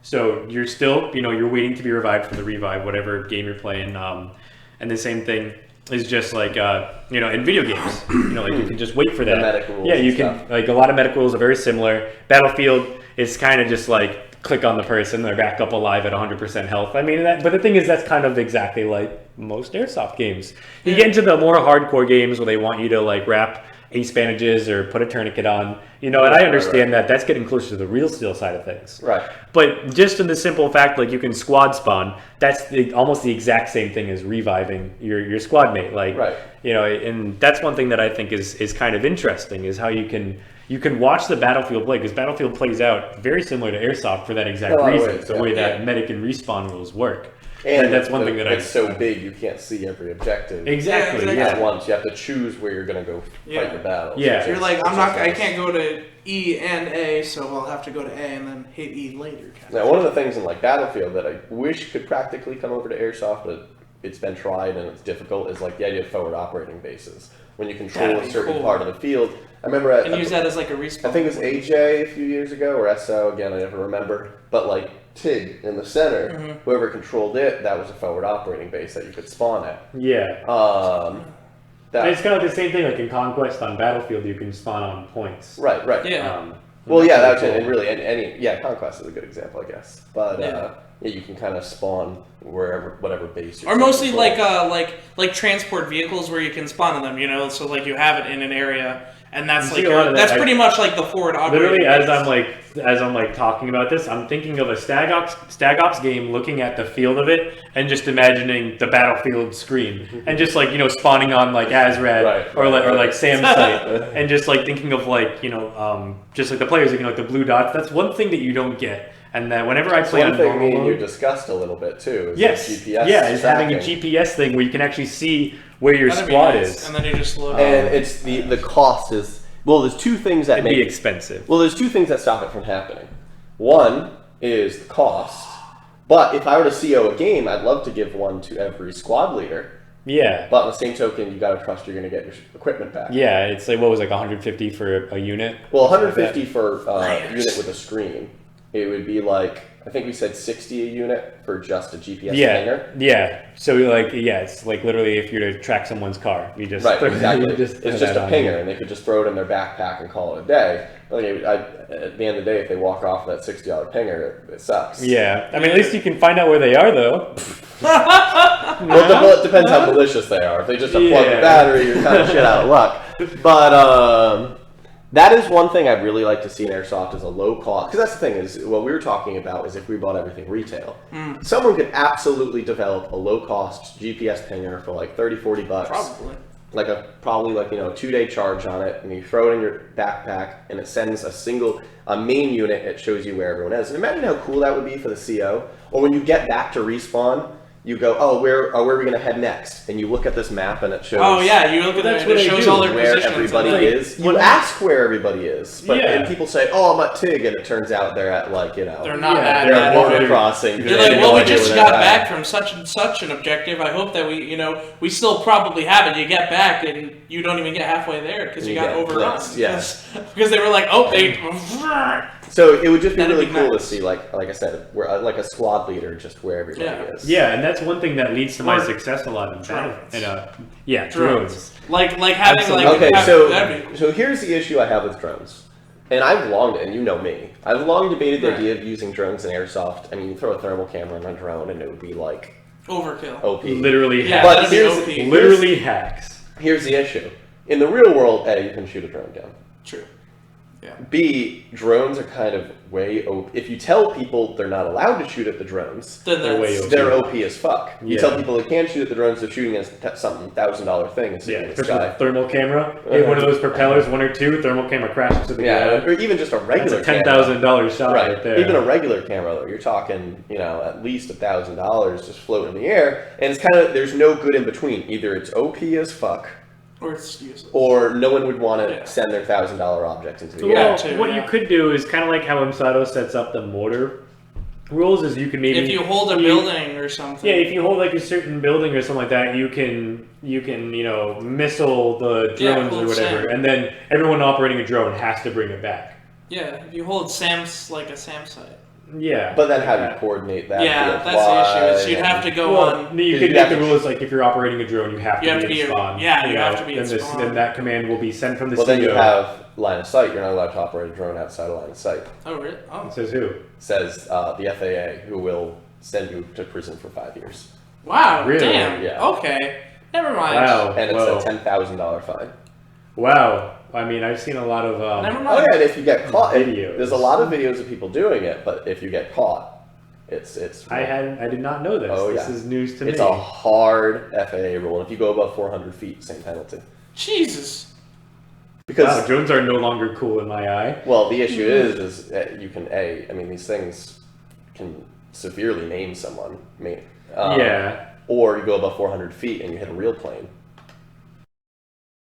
So you're still, you're waiting to be revived from the revive, whatever game you're playing. And the same thing is just like, in video games, like you can just wait for that. The medic rules. Yeah, you can, like a lot of medic rules are very similar. Battlefield is kind of just like click on the person, they're back up alive at 100% health. I mean, but the thing is, that's kind of exactly like most Airsoft games. You get into the more hardcore games where they want you to like wrap ace bandages or put a tourniquet on, and I understand that that's getting closer to the real steel side of things. Right. But just in the simple fact, like you can squad spawn, that's almost the exact same thing as reviving your squad mate. Like, right. And that's one thing that I think is kind of interesting is how you can watch the Battlefield play, because Battlefield plays out very similar to Airsoft for that exact reason. It's the way that medic and respawn rules work. And that's one thing that it's so big you can't see every objective. Exactly. At once, you have to choose where you're going to go fight your battles. Yeah. So you're like, I can't go to E and A, so I'll have to go to A and then hit E later. Now, one of the things in like Battlefield that I wish could practically come over to Airsoft, but it's been tried and it's difficult, is like the idea of forward operating bases. When you control a certain part of the field. I remember use that as like a respawn. I think it was AJ a few years ago, or SO, again, I never remember. But like TIG in the center, whoever controlled it, that was a forward operating base that you could spawn at. Yeah. And it's kind of like the same thing, like in Conquest on Battlefield, you can spawn on points. Right. Yeah. Well, yeah, that's cool. And really, Conquest is a good example, I guess. But you can kind of spawn whatever base you're. Or mostly like transport vehicles where you can spawn in them, so like you have it in an area, and that's like that's pretty much like the forward operating. Literally, as I'm like talking about this, I'm thinking of a Stag Ops game, looking at the field of it, and just imagining the Battlefield screen, and just like spawning on like Azrad or like Sam's site, and just like thinking of like just like the players, like the blue dots. That's one thing that you don't get. And that whenever I play on normal mode, you discussed a little bit too. Is GPS. Yeah, it's having a GPS thing where you can actually see where your squad is, and then you just look. And it's the cost is there's two things that make it expensive. Well, there's two things that stop it from happening. One is the cost, but if I were to CO a game, I'd love to give one to every squad leader. Yeah. But on the same token, you got to trust you're going to get your equipment back. Yeah, it's like 150 for a unit. Well, 150 for a unit with a screen. It would be like, I think we said 60 a unit for just a GPS hanger. Yeah. So it's like literally if you're to track someone's car, you just exactly. it's just a pinger, and they could just throw it in their backpack and call it a day. But at the end of the day, if they walk off with that $60 pinger, it sucks. Yeah. I mean, at least you can find out where they are, though. Well, it depends how malicious they are. If they just unplug the battery, you're kind of shit out of luck. But that is one thing I'd really like to see in Airsoft is a low cost. Because that's the thing is, what we were talking about is if we bought everything retail. Someone could absolutely develop a low cost GPS pinger for like $30-40. Probably. Probably a 2-day charge on it, and you throw it in your backpack, and it sends a main unit. It shows you where everyone is. And imagine how cool that would be for the CO. Or when you get back to respawn, you go, where are we going to head next? And you look at this map, and it shows. Oh yeah, you look at it. It shows all their where positions. Everybody is. You ask where everybody is, but and people say, "Oh, I'm at TIG," and it turns out they're at They're not at they're at border crossing. You're like, well, we just got back from such and such an objective. I hope that we still probably have it. You get back and you don't even get halfway there because you got overrun. Yes, because they were like, oh, they. So it would just be really cool to see, like I said, where like a squad leader, just where everybody is. Yeah, and that's one thing that leads to my success a lot in drones. Like having so here's the issue I have with drones, and I've longed, and you know me, I've long debated the idea of using drones in Airsoft. I mean, you throw a thermal camera on a drone, and it would be like overkill. OP. Literally, hacks. But literally hacks. Here's the issue: in the real world, A, you can shoot a drone down. True. Yeah. B, drones are kind of way OP. If you tell people they're not allowed to shoot at the drones, then they're OP as fuck. You tell people they can't shoot at the drones, they're shooting at something $1,000 thing. In the sky. Thermal camera. Hit one of those propellers, one or two, thermal camera crashes to the ground. Or even just a regular camera. That's a $10,000 shot right there. Even a regular camera, though, you're talking, at least $1,000 just floating in the air. And it's kind of, there's no good in between. Either it's OP as fuck, Or it's useless. Or no one would want to send their $1,000 object into the Well, air. what you could do is kind of like how Masato sets up the mortar rules is you can maybe... If you hold a building or something. Yeah, if you hold like a certain building or something like that, you can missile the drones or whatever, SAM. and then everyone operating a drone has to bring it back. Yeah, if you hold SAM's like a SAM site. Yeah. But then how do you coordinate that? Yeah, that's the issue. Is you'd have to go on. You could make the rules like if you're operating a drone, you have to be in spawn. Yeah, you have to be in spawn. Then that command will be sent from the Well, studio. then you have line of sight. You're not allowed to operate a drone outside of line of sight. Oh, really? Oh. It says who? Says the FAA, who will send you to prison for 5 years. Wow, Really? damn. Yeah. Okay. Never mind. Wow. And it's a $10,000 fine. Wow. I mean, I've seen a lot of. Never mind. Oh yeah, and if you get caught, Videos. there's a lot of videos of people doing it. But if you get caught, it's. I did not know this. Oh, This yeah. is news to me. It's a hard FAA rule. And if you go above 400 feet, same penalty. Jesus. Because Wow, drones are no longer cool in my eye. well, the issue is that you can I mean, these things can severely maim someone. Yeah. Or you go above 400 feet and you hit a real plane.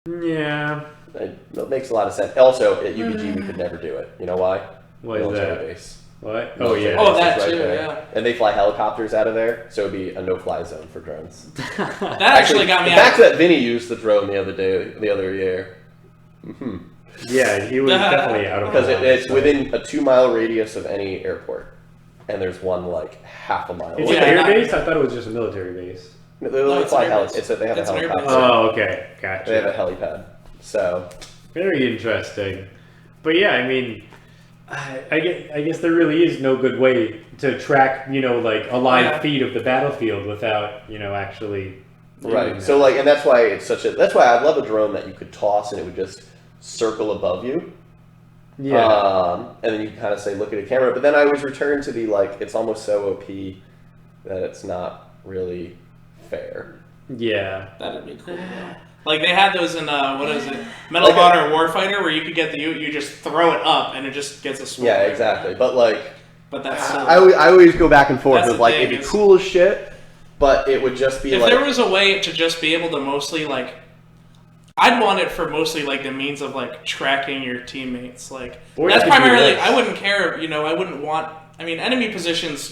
Yeah. It makes a lot of sense. Also, at UBG, we could never do it. You know why? What is Military that? base. What? Oh Military yeah. Oh, base that is too, there. yeah. And they fly helicopters out of there, so it'd be a no-fly zone for drones. That actually got me the fact out. that Vinny used the drone the other year. Yeah, he was definitely out of Because line, it's so. within a 2-mile radius of any airport. And there's one like half a mile It's away. an Yeah, air not- base? I thought it was just a military base. They it's fly an air base. they have It's a an air helipad. base. Oh, okay. Gotcha. They have a helipad. So Very interesting. But yeah, I mean, I guess there really is no good way to track, like a live feed of the battlefield without, actually. right. doing So that. and that's why that's why I'd love a drone that you could toss and it would just circle above you. Yeah. And then you can kind of say, look at a camera. But then I always return to the it's almost so OP that it's not really fair. Yeah. That'd be cool. Though. Like they had those in what is it, Medal of Honor Warfighter, where you could get you just throw it up and it just gets a sword. Yeah, exactly. But But that's silly. I always go back and forth That's with the thing it'd be is- cool as shit, but it would just be If there was a way to just be able to mostly I'd want it for mostly the means of tracking your teammates. Or That's you could do primarily. this. I wouldn't care. I wouldn't want. I mean, enemy positions.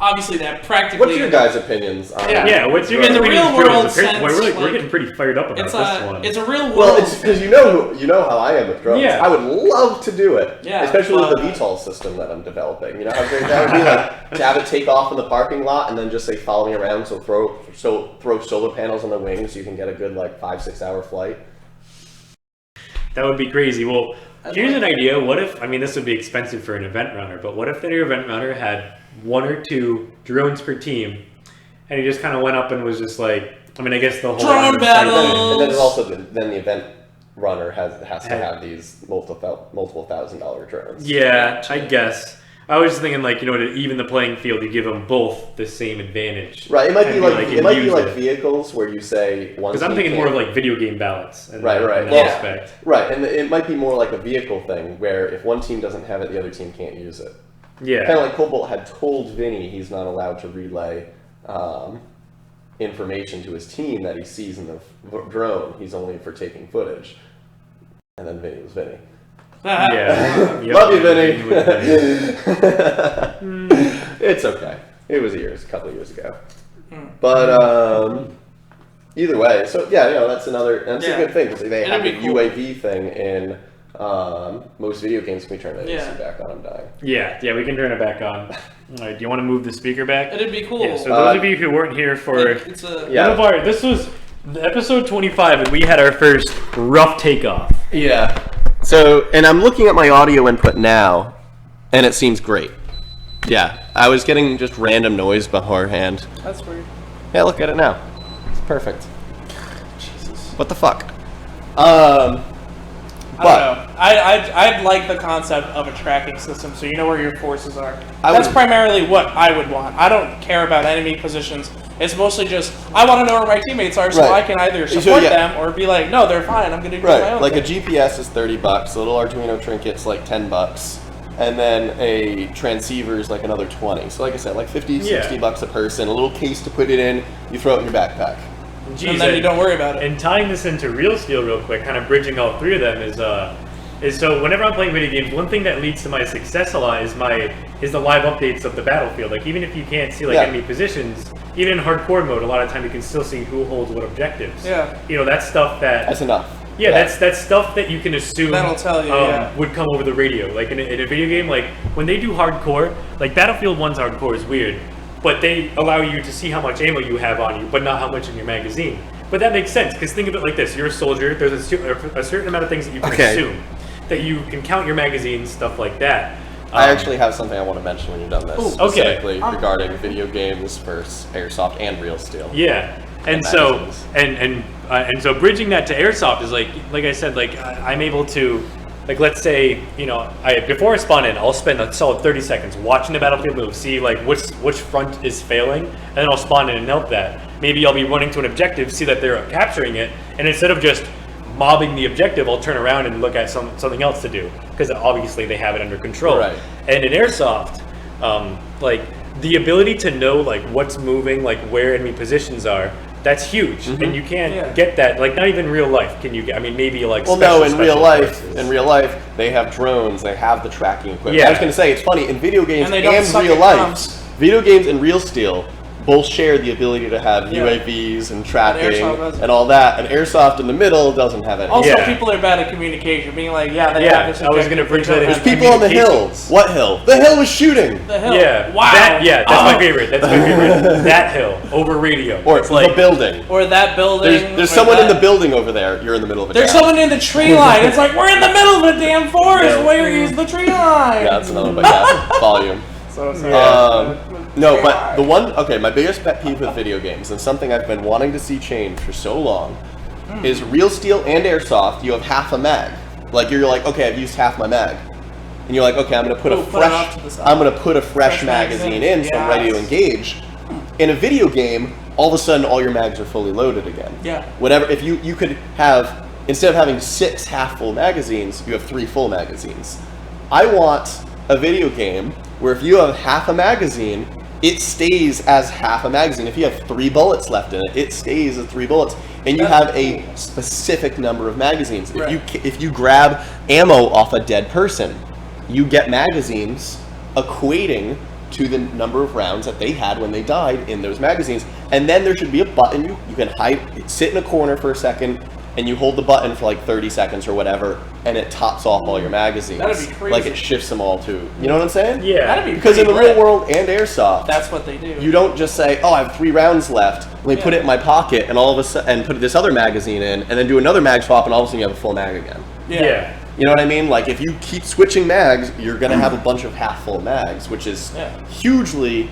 Obviously that practically. What's your guys' opinions on Yeah, what's your In the opinion real of drones? world Apparently- sense, we're getting pretty fired up about It's this one. it's a real world. Well, it's because you know how I am with drones. Yeah. I would love to do it, Yeah, especially with the well, VTOL system that I'm developing. You know how great that would be, to have it take off in the parking lot and then just say follow me around. So throw solar panels on the wings so you can get a good 5-6 hour flight. That would be crazy. Well, here's an idea. What if, this would be expensive for an event runner, but what if the event runner had 1 or 2 drones per team, and he just kind of went up and was just I guess the whole Drone line of sight battle! thing. And then there's also then the event runner has to have these multiple $1,000 drones. Yeah, I guess. I was just thinking, to even the playing field, you give them both the same advantage. Right, it might And be it might be use like it. vehicles where you say one. Because I'm thinking more of video game ballots. In Right, that, right. In that Well, aspect. Right, and it might be more like a vehicle thing where if one team doesn't have it, the other team can't use it. Yeah. Kind of like Cobalt had told Vinny he's not allowed to relay information to his team that he sees in the drone. He's only for taking footage. And then Vinny was Vinny. Yeah. Yep. Love you, Vinny. It's okay. It was a couple of years ago. But either way, so yeah, that's a good thing because they have the It'd be cool. UAV thing in most video games. Can we turn the AC back on? I'm dying. Yeah, we can turn it back on. All right, do you want to move the speaker back? It'd be cool. Yeah, so those of you who weren't here for It's a this was episode 25, and we had our first rough takeoff. Yeah. So, and I'm looking at my audio input now, and it seems great. Yeah, I was getting just random noise beforehand. That's weird. Yeah, look at it now. It's perfect. Jesus. What the fuck? I don't know. I'd like the concept of a tracking system, so you know where your forces are. That's primarily what I would want. I don't care about enemy positions. It's mostly just I want to know where my teammates are, so Right. I can either support them or be like, no, they're fine. I'm gonna do my own Like thing. a GPS is $30. A little Arduino trinket's like $10, and then a transceiver is like another 20. So like I said, like 50, $60 a person. A little case to put it in. You throw it in your backpack. Geez, and then you don't worry about it. And tying this into Real Steel real quick, kind of bridging all three of them is so whenever I'm playing video games, one thing that leads to my success a lot is the live updates of the battlefield. Like even if you can't see enemy positions, even in hardcore mode, a lot of time you can still see who holds what objectives. Yeah. That's stuff That's enough. Yeah, that's stuff that you can assume that'll tell you, would come over the radio. Like in a video game, like when they do hardcore, like Battlefield 1's hardcore is weird, but they allow you to see how much ammo you have on you, but not how much in your magazine. But that makes sense, because think of it like this. You're a soldier, there's a certain amount of things that you can assume. That you can count your magazines, stuff like that. I actually have something I want to mention when you're done this. Ooh, specifically regarding video games versus Airsoft and Real Steel. Yeah. And so so bridging that to Airsoft is like I said, like I'm able to, like let's say, before I spawn in, I'll spend a solid 30 seconds watching the battlefield move, see like which front is failing, and then I'll spawn in and note that. Maybe I'll be running to an objective, see that they're capturing it, and instead of just mobbing the objective, I'll turn around and look at something else to do, because obviously they have it under control. Right. And in Airsoft, like the ability to know like what's moving, like where enemy positions are, that's huge. And you can't get that, like not even real life can you get. I mean, maybe like in real life they have drones, they have the tracking equipment. I was going to say, it's funny, in video games and real life, video games and Real Steel both share the ability to have UAVs and tracking and all that, and Airsoft in the middle doesn't have any. Also, people are bad at communication, being like, they have this. I was going to bring that in. There's people on the hill. What hill? The hill was shooting. The hill. Yeah. Wow. That's my favorite. That's my favorite. That hill over radio. Or it's like the building. Or that building. There's someone in the building over there. You're in the middle of it. There's someone in the tree line. It's like, we're in the middle of a damn forest. Where is the tree line? Yeah, that's another one, but volume. No, but my biggest pet peeve with video games, and something I've been wanting to see change for so long, is Real Steel and Airsoft, you have half a mag. Like, you're like, okay, I've used half my mag. And you're like, okay, I'm gonna put a fresh magazine in, so I'm ready to engage. In a video game, all of a sudden all your mags are fully loaded again. Yeah. Whatever, if you could have, instead of having 6 half-full magazines, you have 3 full magazines. I want a video game where if you have half a magazine, it stays as half a magazine. If you have 3 bullets left in it, it stays as 3 bullets. And you have a specific number of magazines. If you grab ammo off a dead person, you get magazines equating to the number of rounds that they had when they died in those magazines. And then there should be a button you can hide, sit in a corner for a second, and you hold the button for like 30 seconds or whatever, and it tops off all your magazines. That'd be crazy. Like it shifts them all to, you know what I'm saying? Yeah. That'd be because in the real world and Airsoft, that's what they do. You don't just say, oh, I have 3 rounds left, let me put it in my pocket, and all of a sudden, and put this other magazine in, and then do another mag swap, and all of a sudden you have a full mag again. Yeah. You know what I mean? Like, if you keep switching mags, you're going to have a bunch of half-full mags, which is hugely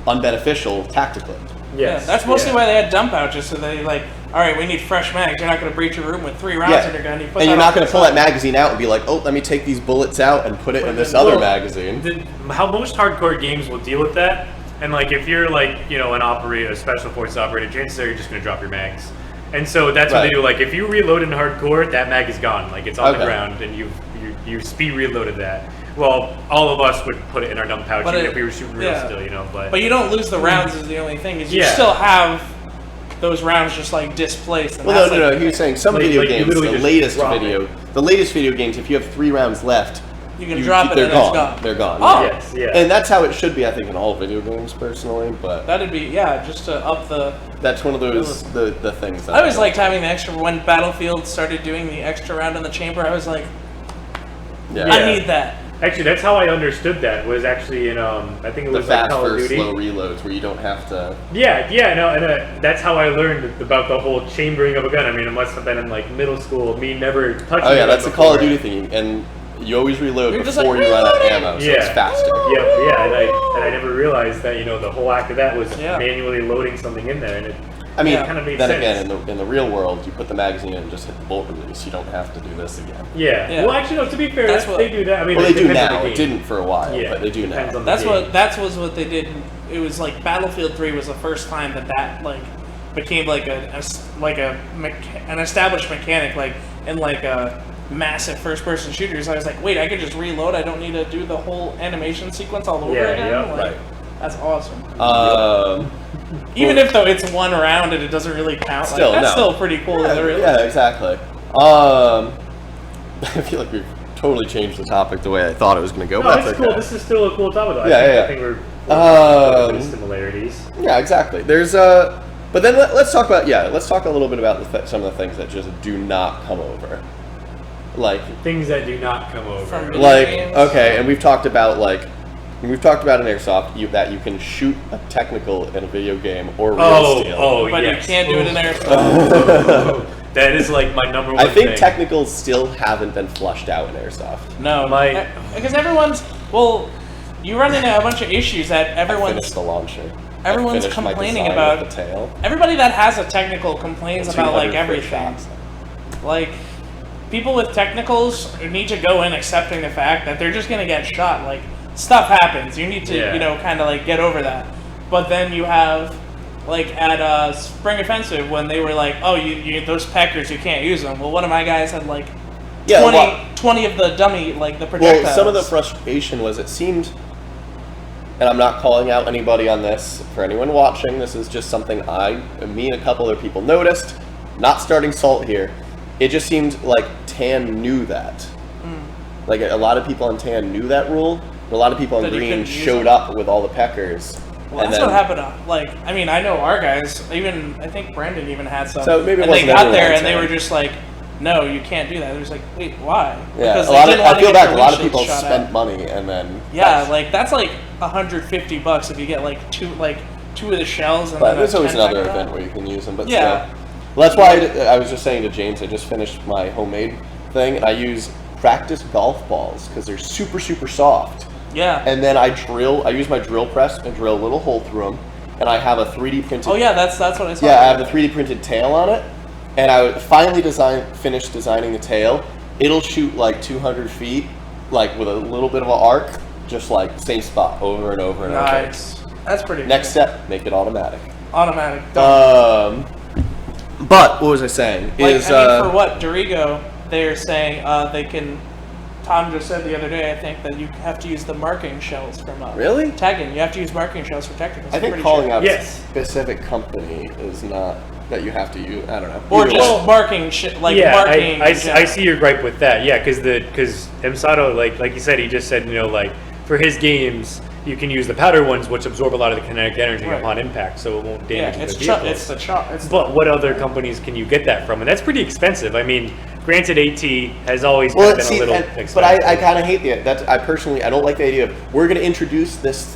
unbeneficial tactically. Yes. Yeah, that's mostly why they had dump pouches, so they like, all right, we need fresh mags. You're not going to breach your room with 3 rounds in your gun. And you're not going to pull that magazine out and be like, oh, let me take these bullets out and put it in this other magazine. How most hardcore games will deal with that, and like if you're like, an operator, a special forces operator, chances are you're just going to drop your mags. And so that's what they do. Like if you reload in hardcore, that mag is gone. Like it's on the ground, and you speed reloaded that. Well, all of us would put it in our dump pouch even if we were shooting real still, But you don't lose the rounds is the only thing. Is you still have those rounds just like displaced. Well, no. He was saying some video games, the latest video games, if you have 3 rounds left, you can drop it and it's gone. They're gone. Oh, yes, yeah. And that's how it should be, I think, in all video games, personally. But that'd be just to up the. That's one of those the things. That I always liked having the extra. When Battlefield started doing the extra round in the chamber, I was like, I need that. Actually, that's how I understood that. Was actually in I think it was the fast Call of first Duty. slow reloads where you don't have to. That's how I learned about the whole chambering of a gun. I mean, it must have been in like middle school. Me never touching. Oh yeah, that's the Call of Duty thing, and you always reload before you run out of ammo, so it's faster. And I never realized that the whole act of that was manually loading something in there, and it. I mean, kind of made then sense. again, in the real world, you put the magazine in and just hit the bolt release. You don't have to do this again. Yeah. Well, actually, no. To be fair, they do that. I mean, they do now. It didn't for a while, but they do now. That was what they did. It was like Battlefield 3 was the first time that like became like an established mechanic, like in like a massive first-person shooters. I was like, wait, I could just reload. I don't need to do the whole animation sequence all over again. Right. That's awesome. Even if though it's one round and it doesn't really count, Still, that's no. still pretty cool. Yeah, exactly. I feel like we've totally changed the topic the way I thought it was going to go. No, but it's that's cool. okay. This is still a cool topic. Though. I think we're similarities. Yeah, exactly. There's but then let's talk about let's talk a little bit about some of the things that just do not come over, like things that do not come over. From video like games. okay, and we've talked about in Airsoft that you can shoot a technical in a video game or real steel. But yes. you can't do it in Airsoft. That is like my number one I think thing. technicals still haven't been flushed out in Airsoft. No, because you run into a bunch of issues that I everyone's finished the launcher. everyone's I finished my complaining design about. with the tail. Everybody that has a technical complains about like 200 everything. shots. Like people with technicals need to go in accepting the fact that they're just gonna get shot. Like stuff happens. You need to kind of like get over that. But then you have like at Spring Offensive when they were like, oh, you those peckers, you can't use them. Well, one of my guys had like 20 of the dummy, like the projectiles. Well, some of the frustration was it seemed, and I'm not calling out anybody on this, for anyone watching, this is just something me and a couple other people noticed, not starting salt here. It just seemed like TAN knew that. Like a lot of people on TAN knew that rule, but a lot of people on green showed up with all the peckers. Well, that's what happened. I know our guys. Even I think Brandon even had some. So maybe it and they wasn't got there everyone and they saying. were just like, "No, you can't do that." It was like, "Wait, why?" Yeah, Because I feel back. A lot of windshields people shot spent out. money and then. Yeah, like that's like $150 if you get like two of the shells. And But then there's a always 10 another pack. event where you can use them. But Yeah. still. Well, that's why I was just saying to James, I just finished my homemade thing, and I use practice golf balls because they're super, super soft. Yeah. And then I use my drill press and drill a little hole through them, and I have a 3D printed. Oh yeah, that's what I saw. Yeah, I have the 3D printed tail on it, and I would finally finish designing the tail. It'll shoot like 200 feet, like with a little bit of an arc, just like same spot over and over and over. Nice. That's pretty. Next cool. step, make it automatic. Automatic. But what was I saying? For what Dorigo, they're saying they can. Tom just said the other day, I think, that you have to use the marking shells from Really? tagging. You have to use marking shells for technicals. I think I'm pretty calling sure. out Yes. a specific company is not that you have to use. I don't know. Or Either just way. marking marking. I in general. see your gripe with that. Yeah, because Emsato, like you said, he just said, like for his games, you can use the powder ones, which absorb a lot of the kinetic energy Right. upon impact, so it won't Yeah, damage it's the vehicles. it's the chop. But what other companies can you get that from? And that's pretty expensive. I mean, granted, AT has always Well, been see, a little expensive. but I kind of hate I don't like the idea of we're going to introduce this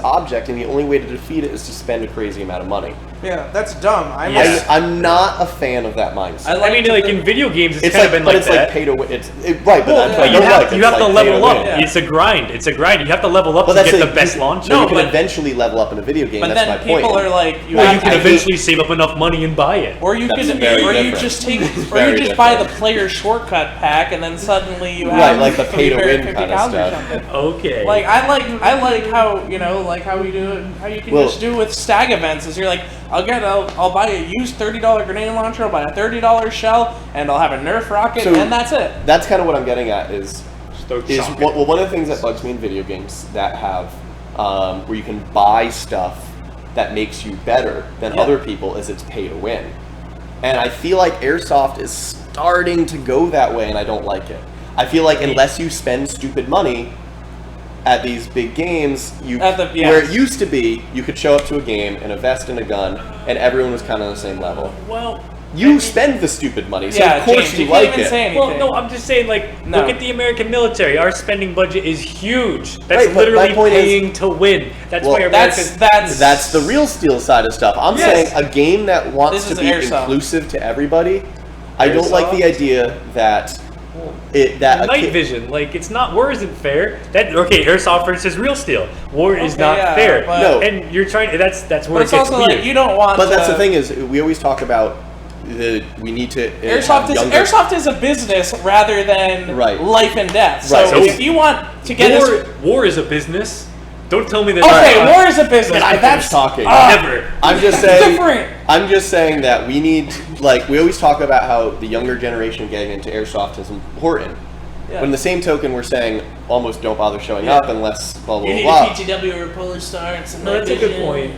object, and the only way to defeat it is to spend a crazy amount of money. Yeah, that's dumb. Yeah. I'm not a fan of that mindset. I mean, like in video games, it's kind like, of been but like it's that. like pay to win. Right, but that's But what I you don't have, like. you It's have to like pay level to up. win. Yeah. It's a grind. You have to level up But to that's get the best launcher. You can eventually level up in a video game. But That's then my point. people are like, Well, you can eventually save up enough money and buy it. or you That's could, very or you different. just take, or very you just buy the different. player shortcut pack, and then suddenly you have Right, like the pay to win 50 kind of cows or stuff. something. Okay. Like I like how like how we do it, how you can just do with stag events. Is you're like, I'll buy a used $30 grenade launcher, I'll buy a $30 shell, and I'll have a Nerf rocket, So- and that's it. That's kind of what I'm getting at is Shock. one of the things that bugs me in video games that have where you can buy stuff that makes you better than Yeah. other people is it's pay to win. And I feel like Airsoft is starting to go that way, and I don't like it. I feel like unless you spend stupid money at these big games, where it used to be, you could show up to a game in a vest and a gun, and everyone was kind of on the same level. Well, You spend the stupid money, so Yeah, of course James, you you can't like even it. say anything. well, no, I'm just saying, like, No. look at the American military. Our spending budget is huge. That's Right, but my literally point is- paying to win. That's why America's... That's the real steel side of stuff. I'm Yes. saying a game that wants This to is be Airsoft. inclusive to everybody. I don't like the Airsoft? idea that Night vision, like it's not. War isn't fair. Airsoft versus real steel. War is Okay, not yeah, fair. but- No. And you're trying. That's But where it's it gets also weird. like you don't want. But that's to, the thing is, we always talk about we need to. Airsoft is a business rather than Right. life and death. So Right. if you want to get war is a business. Don't tell me that. okay, war is a business. Can I but finish that's talking? Never. I'm just that's saying. different. I'm just saying that we need, we always talk about how the younger generation getting into Airsoft is important. But in the same token, we're saying almost don't bother showing up unless blah blah You need blah. a PTW or a Polish Star and some No, that's a night good vision. point.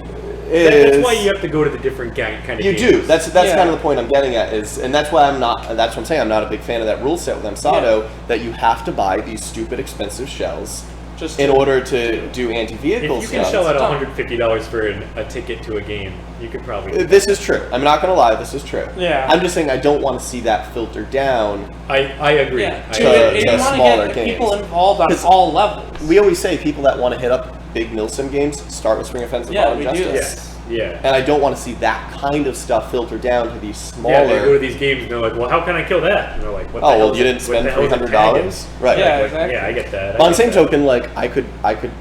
Is- That's why you have to go to the different kind of You games. do. That's Yeah. kind of the point I'm getting at and that's why I'm not. That's what I'm saying. I'm not a big fan of that rule set with Amsato that you have to buy these stupid expensive shells Just in to- order to do anti-vehicle If you can stuff. shell out dumb. $150 for a ticket to a game, you could probably. Do This is true. I'm not gonna lie. This is true. Yeah. I'm just saying I don't want to see that filter down. I agree. Yeah, I to, agree. and you want smaller to get games. people involved on 'Cause all levels. We always say people that want to hit up big Milsim games start with Spring Offensive Yeah, Ball we and do Justice. Yes. Yeah. And I don't want to see that kind of stuff filter down to these smaller. Yeah, they go to these games and they're like, "Well, how can I kill that?" And they're like, "What the Oh hell well, is you it- didn't what spend the hell is a $300, tag?" right? Yeah. Like, exactly. yeah, I get that. But on the same that. token, like I could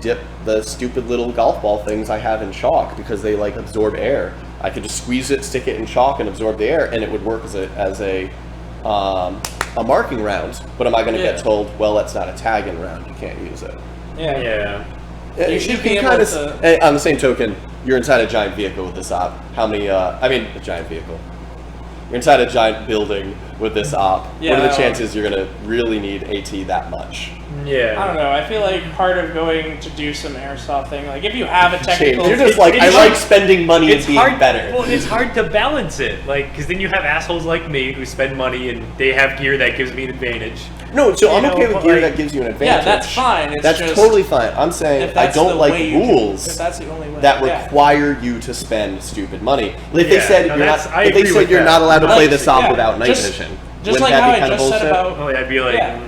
dip the stupid little golf ball things I have in chalk because they like absorb air. I could just squeeze it, stick it in chalk, and absorb the air, and it would work as a marking round. But am I going to get told, well, that's not a tagging round, you can't use it? Yeah. You should be can able kinda to- on the same token, you're inside a giant vehicle with this op. How many? I mean, a giant vehicle. You're inside a giant building with this op. Yeah, What are the that chances you're going to really need AT that much? Yeah. I don't know. I feel like part of going to do some airsoft thing, like if you have a technical, You're just like, it's I hard- like spending money and being hard. better. Well, it's hard to balance it, like, because then you have assholes like me who spend money and they have gear that gives me an advantage. No, so I'm You okay know, with but, gear like- that gives you an advantage. yeah, that's fine. It's That's just, totally fine. I'm saying if I that's the don't like way you can- rules if that's the only way that yeah. require you to spend stupid money. If they Yeah, said no, you're that's- not, I if they agree said with you're that. not allowed to play Like, this op yeah, without night just- vision, Just wouldn't like that how be I kind of just said bullshit? about, Oh, I'd be like, Yeah.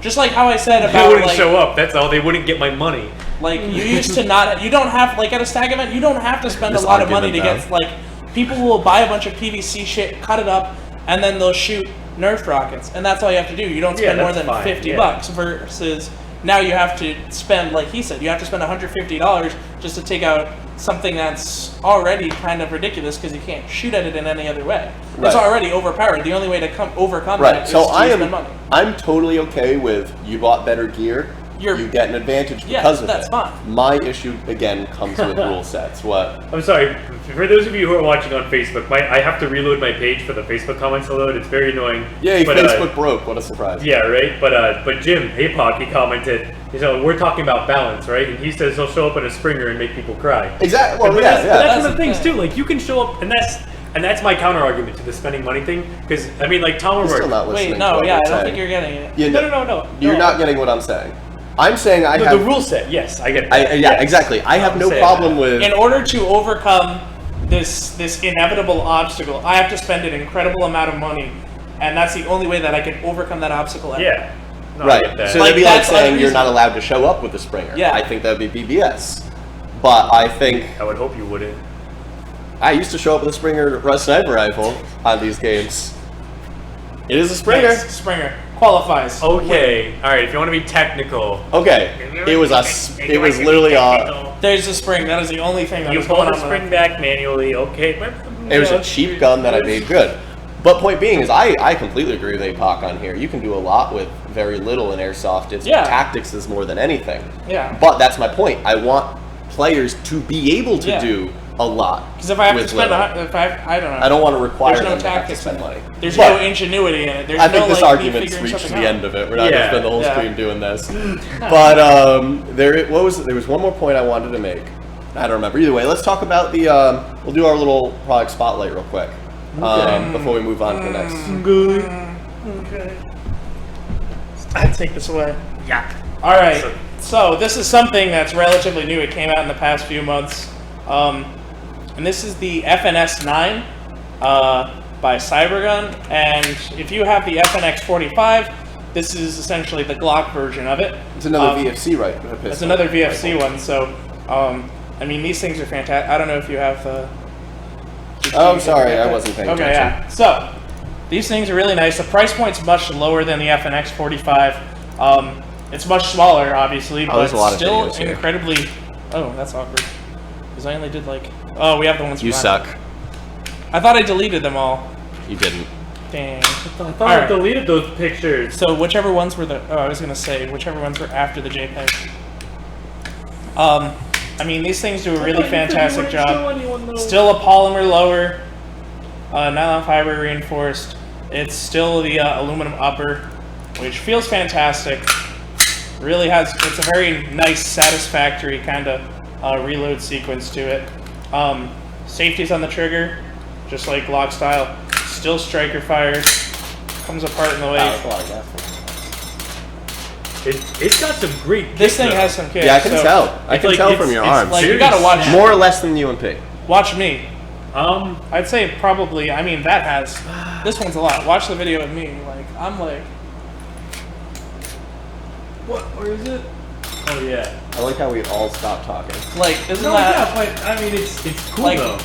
just like how I said they about wouldn't like, show up. That's all. They wouldn't get my money. like you used to not. You don't have like at a stag event. You don't have to spend This a lot of money to argument, get like. People will buy a bunch of PVC shit, cut it up, and then they'll shoot Nerf rockets, and that's all you have to do. You don't Yeah, spend more that's than fine, $50 yeah. versus now you have to spend, like he said, you have to spend $150 just to take out something that's already kind of ridiculous because you can't shoot at it in any other way. It's Right. already overpowered. The only way to overcome Right. that is So to I spend am. money. I'm totally okay with you bought better gear. You get an advantage Yeah, because of that's it. fine. My issue again comes with rule sets. What? I'm sorry. For those of you who are watching on Facebook, I have to reload my page for the Facebook comments to load. It's very annoying. Yay! But, Facebook broke. What a surprise. Yeah, right. But Jim Haypock, he commented. You know, we're talking about balance, right? And he says he'll show up in a Springer and make people cry. Exactly. Well, But yeah, that's, yeah. but that's That's one of the the things thing. too. Like you can show up, and that's my counter argument to the spending money thing. Because I mean, like Tom You're still O'Rourke. not listening. Wait, to no, what yeah, we're I don't saying. think you're getting it. You No, know- no. You're No. not getting what I'm saying. I'm saying I The, have the rule set, yes, I get. I, That. yeah, Yes. exactly. I have I'm no saying problem that. with. In order to overcome this inevitable obstacle, I have to spend an incredible amount of money, and that's the only way that I can overcome that obstacle. Ever. Yeah. No, I Right. get that. So Like, that'd be like that's saying you're unreasonable. not allowed to show up with the Springer. Yeah. I think that would be BBS. But I think I would hope you wouldn't. I used to show up with a Springer sniper rifle on these games. It is a Springer. Yes, Springer qualifies. Okay. All right. If you want to be technical, Okay. It was it was literally There's a spring. That is the only thing that you was pull going the on. spring back manually. Okay. it was a cheap gun that I made good. But point being is I completely agree with APOC on here. You can do a lot with very little in Airsoft. It's Yeah. tactics is more than anything. Yeah. But that's my point. I want players to be able to Yeah. do a lot. Because if I have to with spend, little. I don't know. I don't want to require There's no them to have to tactics spend in it. money. There's But no ingenuity in it. There's I think no, this like, me argument's figuring reached something the out. end of it. We're not going Yeah. to spend the whole Yeah. stream doing this. But there was one more point I wanted to make. I don't remember. Either way, let's talk about the. We'll do our little product spotlight real quick before we move on to the next. Okay. I take this away. Yeah. All right. So this is something that's relatively new. It came out in the past few months, and this is the FNS9 by Cybergun. And if you have the FNX 45, this is essentially the Glock version of it. It's another VFC, right? It's another VFC one. So, I mean, these things are fantastic. I don't know if you have the. Oh, I'm sorry, I wasn't paying Okay, attention. yeah. So, these things are really nice. The price point's much lower than the FNX 45. It's much smaller, obviously, but there's a lot of still videos here. incredibly. Oh, that's awkward. Because I only did like. Oh, we have the ones. You from suck. I thought I deleted them all. You didn't. Dang. I thought All I right. deleted those pictures. So whichever ones were the. Oh, I was gonna say whichever ones were after the JPEG. I mean, these things do a really fantastic job. Still a polymer lower, nylon fiber reinforced. It's still the aluminum upper. which feels fantastic. Really it's a very nice, satisfactory kind of reload sequence to it. Safety's on the trigger, just like Glock style. Still striker fire. Comes apart in the way. That's a lot of gas. It's got some great. This thing though. has some kick. Yeah, I can tell. I can tell from your arms. Like, you gotta watch. More or less than the UMP. Watch me. I'd say probably. I mean, that has. This one's a lot. Watch the video of me. Like I'm like. What? Where is it? Oh yeah. I like how we all stopped talking. Like isn't No, that? yeah, but I mean it's cool Like- though.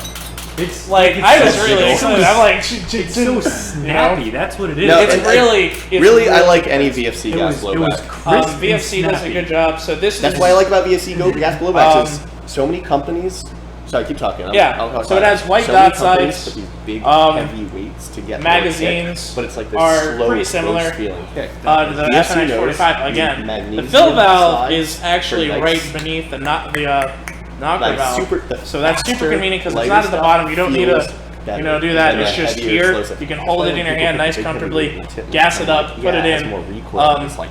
It's Like it's I so was really jiggle. excited. I'm like, It's so snappy. That's what it is. No, It's and- really. Really, I like any VFC It gas was blowback. crisp and VFC does a snappy. good job. So this That's is. what I like about VFC gas blowbacks is so many companies. Sorry, keep talking. I'll So it has white so many dot companies sights, put these big, heavy weights to get magazines kick, but it's like this are slow, pretty similar. close feeling kick. The VFC FNX knows 45 again. the The magnesium fill valve slides is actually for nice, right beneath the knocker like valve. the So that's super faster, convenient because it's lighter not at the stuff bottom. You don't need feels to better do that. than It's the just heavier here. explosive. You can hold it in your hand nice comfortably, gas it up, put it It's in. more recoil. It's like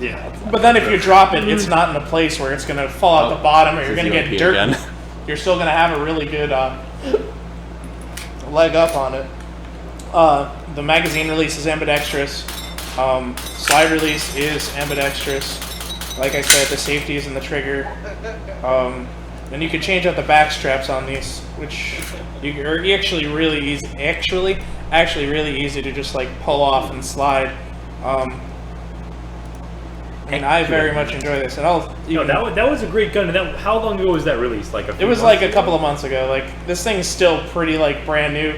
Yeah. But then if you drop it, it's not in a place where it's going to fall out the bottom or you're going to get dirt. again. You're still going to have a really good leg up on it. The magazine release is ambidextrous. Slide release is ambidextrous. Like I said, the safety is in the trigger. And you can change out the back straps on these, which are actually really easy. Actually really easy to just like pull off and slide. And I very much enjoy this. And that was a great gun. And how long ago was that released? Like it was like a couple of months ago. Like this thing's still pretty like brand new.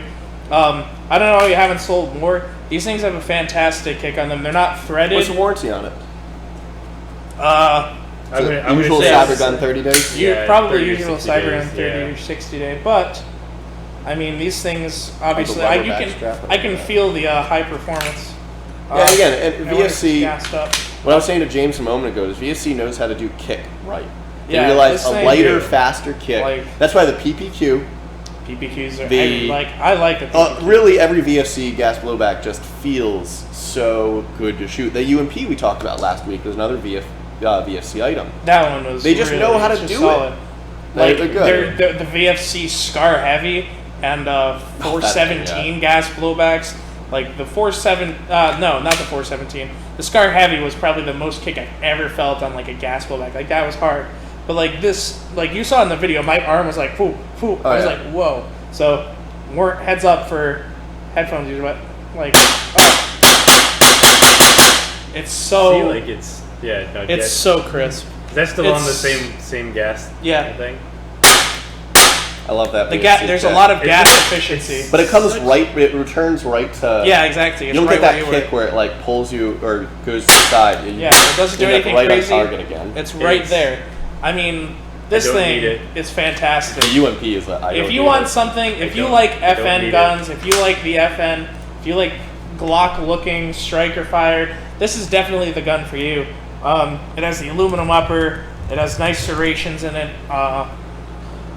I don't know how you haven't sold more. These things have a fantastic kick on them. They're not threaded. What's the warranty on it? I'm Usual gonna say cyber gun 30 days. Yeah, Probably 30 or usual 60 cyber days, in 30 yeah. or 60 day, but I mean these things obviously rubber back strap I can feel the high performance. Yeah, again, and when it's VFC. gassed up. What I was saying to James a moment ago is VFC knows how to do kick right. They Yeah, realize this a thing- lighter, faster kick. Like- That's why the PPQ. PPQs are The- I like the PPQ. Really, every VFC gas blowback just feels so good to shoot. The UMP we talked about last week was another VFC item. That one was. They just really, know how to just do solid. it. Like They're good. they're the VFC Scar Heavy and 417 gas blowbacks. Like the 47, no, not the 417. The Scar Heavy was probably the most kick I've ever felt on like a gas blowback. Like that was hard. But like this, like you saw in the video, my arm was like, poof, poof. I was yeah. like, whoa. So, more heads up for headphones users, but like, it's so. See, like it's no, it's so crisp. Is that still on the it's- same gas? Yeah. Thing. I love that. The VFC there's a kick. lot of gas efficiency. But it comes right. It returns right to. Yeah, exactly. You It's don't right get that where you kick where it like pulls you or goes to the side. Yeah, it doesn't do you get anything right crazy. on target again. It's right It's- there. I mean, this don't thing need it. is fantastic. The UMP is. If you want something, if you don't- like I don't FN need guns, if you like the FN, if you like Glock-looking striker fired, this is definitely the gun for you. It has the aluminum upper. It has nice serrations in it.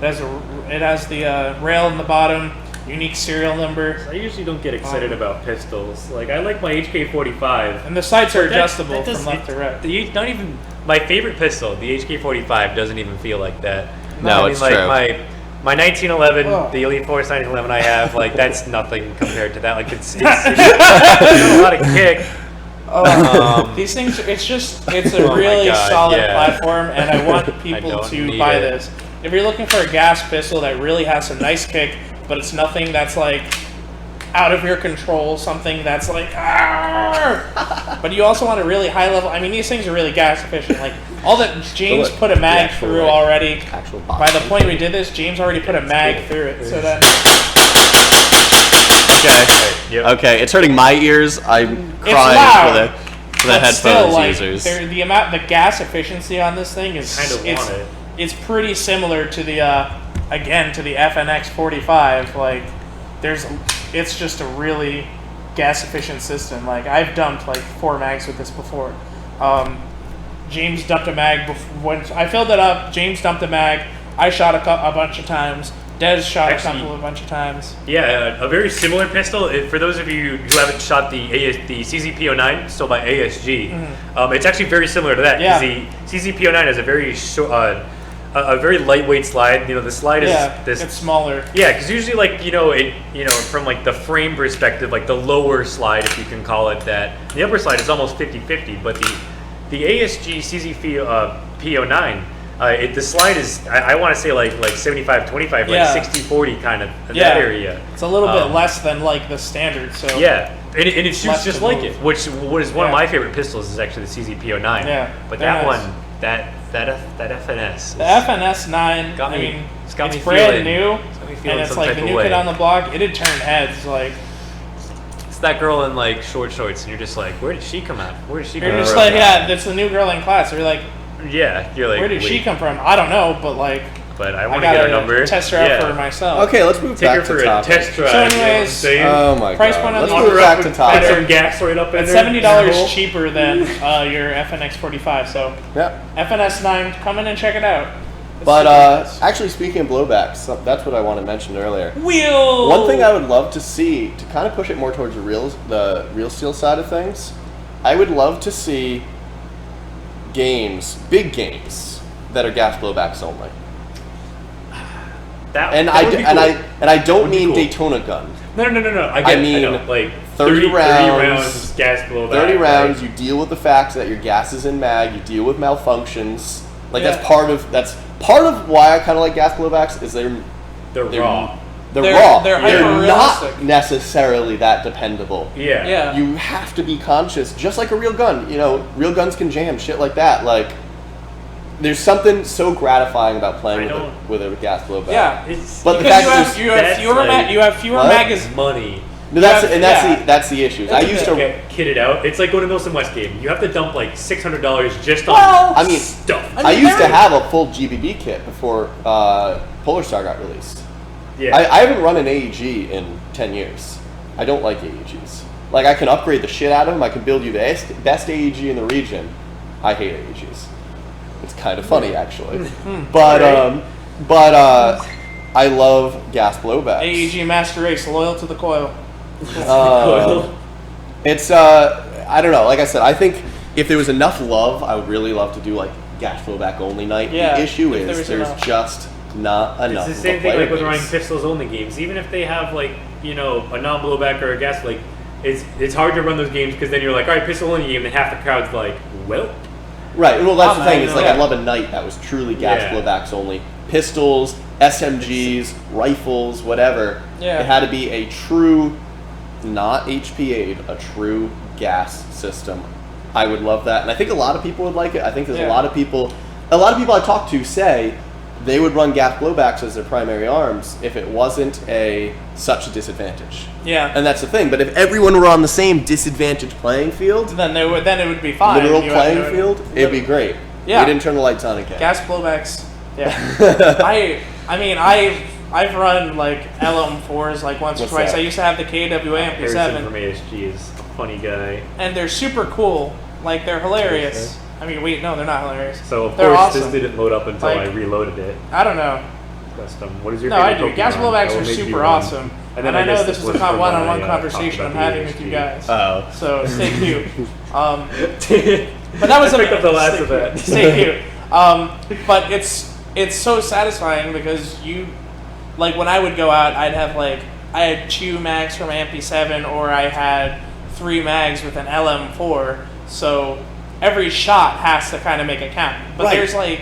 It has the rail in the bottom. Unique serial number. I usually don't get excited about pistols. Like I like my HK-45. And the sights are But that- adjustable that does- from left to right. Not even my favorite pistol, the HK-45, doesn't even feel like that. No, I mean, it's like true. My 1911, Oh. the Elite Force 1911 I have, like that's nothing compared to that. Like it's a lot of kick. These things, it's a Oh my really God, solid yeah. platform, and I want people don't to need buy it. this. If you're looking for a gas pistol that really has some nice kick, but it's nothing that's like out of your control, something that's like, "Arr!" But you also want a really high level. I mean, these things are really gas efficient. Like all that James look, put a the mag actual, through like, already. actual By box. the point we did this, James already put a mag through it. So then Yep. Okay, it's hurting my ears. I'm It's crying loud, for the but headphones still, like, users. the gas efficiency on this thing is Kinda want it. It's pretty similar to the to the FNX 45. Like it's just a really gas efficient system. Like I've dumped like 4 mags with this before. James dumped a mag when I filled it up. James dumped a mag. I shot a bunch of times. Des shot Actually, a bunch of times. Yeah, a very similar pistol. For those of you who haven't shot the CZP09, still by ASG, it's actually very similar to that. Yeah. The CZP09 has a very a very lightweight slide. The slide is it's smaller. Yeah, because usually, from like the frame perspective, like the lower slide, if you can call it that, the upper slide is almost 50-50. But the ASG CZP09. The slide is, I want to say like 75-25, like 60-40 kind of in that area. It's a little bit less than like the standard. So yeah, and it shoots just like move. it, which is one of my favorite pistols is actually the CZP09. Yeah, but that one, that FNS. The FNS 9. Got me. It's got me brand feeling, new, and it's some like type the of new way. kid on the block. It'd turn heads like. It's that girl in like short shorts, and you're just like, where did she come out? Where did she come You're out? just like, that's the new girl in class. You're like, yeah, you're like, where did she wait, come from? I don't know, but like, But I I want to get her gotta number. test her out for myself. Okay, let's move Take back her for to a topic. test drive. So you know what I'm anyways, saying? Oh my Price god. point on Let's the move order back Put to topic. some gas right up in It's there. $70 cheaper than your FNX 45. So Yeah. FNS 9, come in and check it out. It's But super nice. actually, speaking of blowbacks, that's what I want to mention earlier. Wheel. One thing I would love to see, to kind of push it more towards the real steel side of things, I would love to see games, big games, that are gas blowbacks only. That would be cool. I don't Would be mean cool. Daytona gun. No. I get it. mean, I know. Like 30 rounds, rounds gas blowback. 30 rounds. Like, You deal with the fact that your gas is in mag. You deal with malfunctions. Like Yeah. that's part of why I kind of like gas blowbacks is they're raw. They're raw. they're not hyper-realistic. necessarily that dependable. Yeah. Yeah. You have to be conscious, just like a real gun. Real guns can jam, shit like that. Like, there's something so gratifying about playing with a gas blowback. Yeah. But the Because fact you have fewer What? magazines. Money. No, that's the issue. I used to. Get kitted out. It's like going to Milsim West game. You have to dump like $600 just on Well, I mean, stuff. I used to have a full GBB kit before Polar Star got released. Yeah. I haven't run an AEG in 10 years. I don't like AEGs. Like, I can upgrade the shit out of them. I can build you the best AEG in the region. I hate AEGs. It's kind of funny, actually. But I love gas blowbacks. AEG Master Race, loyal to the coil. It's I don't know. Like I said, I think if there was enough love, I would really love to do like gas blowback only night. Yeah, The issue if there is was there's enough. just not enough. It's the of a same thing player like with base. running pistols only games. Even if they have like a non-blowback or a gas, like it's hard to run those games because then you're like, all right, pistol only game, and half the crowd's like, well. Right. Well, that's the thing. I Is like know. I love a night that was truly gas Yeah. blowbacks only. Pistols, SMGs, rifles, whatever. Yeah. It had to be a true, not HPA'd, a true gas system. I would love that, and I think a lot of people would like it. I think there's a lot of people I talk to say they would run gas blowbacks as their primary arms if it wasn't such a disadvantage. Yeah. And that's the thing. But if everyone were on the same disadvantaged playing field, Then it would be fine. literal You playing would- field, it'd be great. Yeah. We didn't turn the lights on again. Gas blowbacks. Yeah. I mean I've run like LM4s like once or What's twice. that? I used to have the KWA Harrison from MP7, ASG is a funny guy. and they're super cool. Like they're hilarious. I mean, wait, no, they're not hilarious. So of They're course awesome. this didn't load up until Like- I reloaded it. I don't know. Custom. What is your No, I favorite do. Gas Pokemon? blowbacks That will are make you super run. awesome. And And then I know guess this is was a from one-on-one when I, conversation talked I'm about having with you ASG. guys. Oh. So stay cute. But that was I picked up the last of that. Stay cute. But it's so satisfying because like when I would go out, I had 2 mags from my MP7 or I had 3 mags with an LM4. So every shot has to kind of make it count. But Right. there's like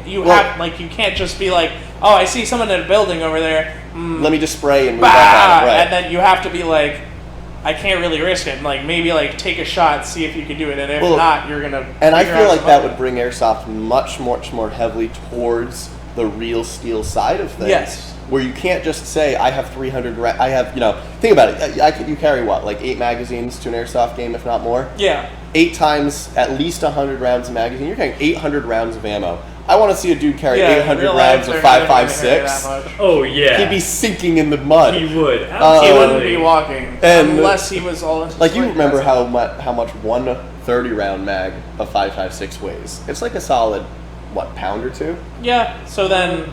you Well- have like you can't just be like, oh, I see someone in a building over there. Let me just spray and move Bah! back on it. Right. And then you have to be like, I can't really risk it. Like maybe like take a shot, see if you can do it, and if Well, not, you're gonna. And I figure feel out like some that other- would bring Airsoft much more heavily towards the real steel side of things. Yes. Where you can't just say, I have 300, I have, think about it. You carry what, like 8 magazines to an Airsoft game, if not more? Yeah. 8 times at least 100 rounds of magazine. You're carrying 800 rounds of ammo. I want to see a dude carry Yeah, 800 real life, rounds of they're never gonna carry 5.56. that much. Oh yeah. He'd be sinking in the mud. He would. He Absolutely. wouldn't be walking And- unless he was all into Like, you swing remember dancing. how much one 30-round mag of 5.56 weighs. It's like a solid, pound or two? Yeah. So then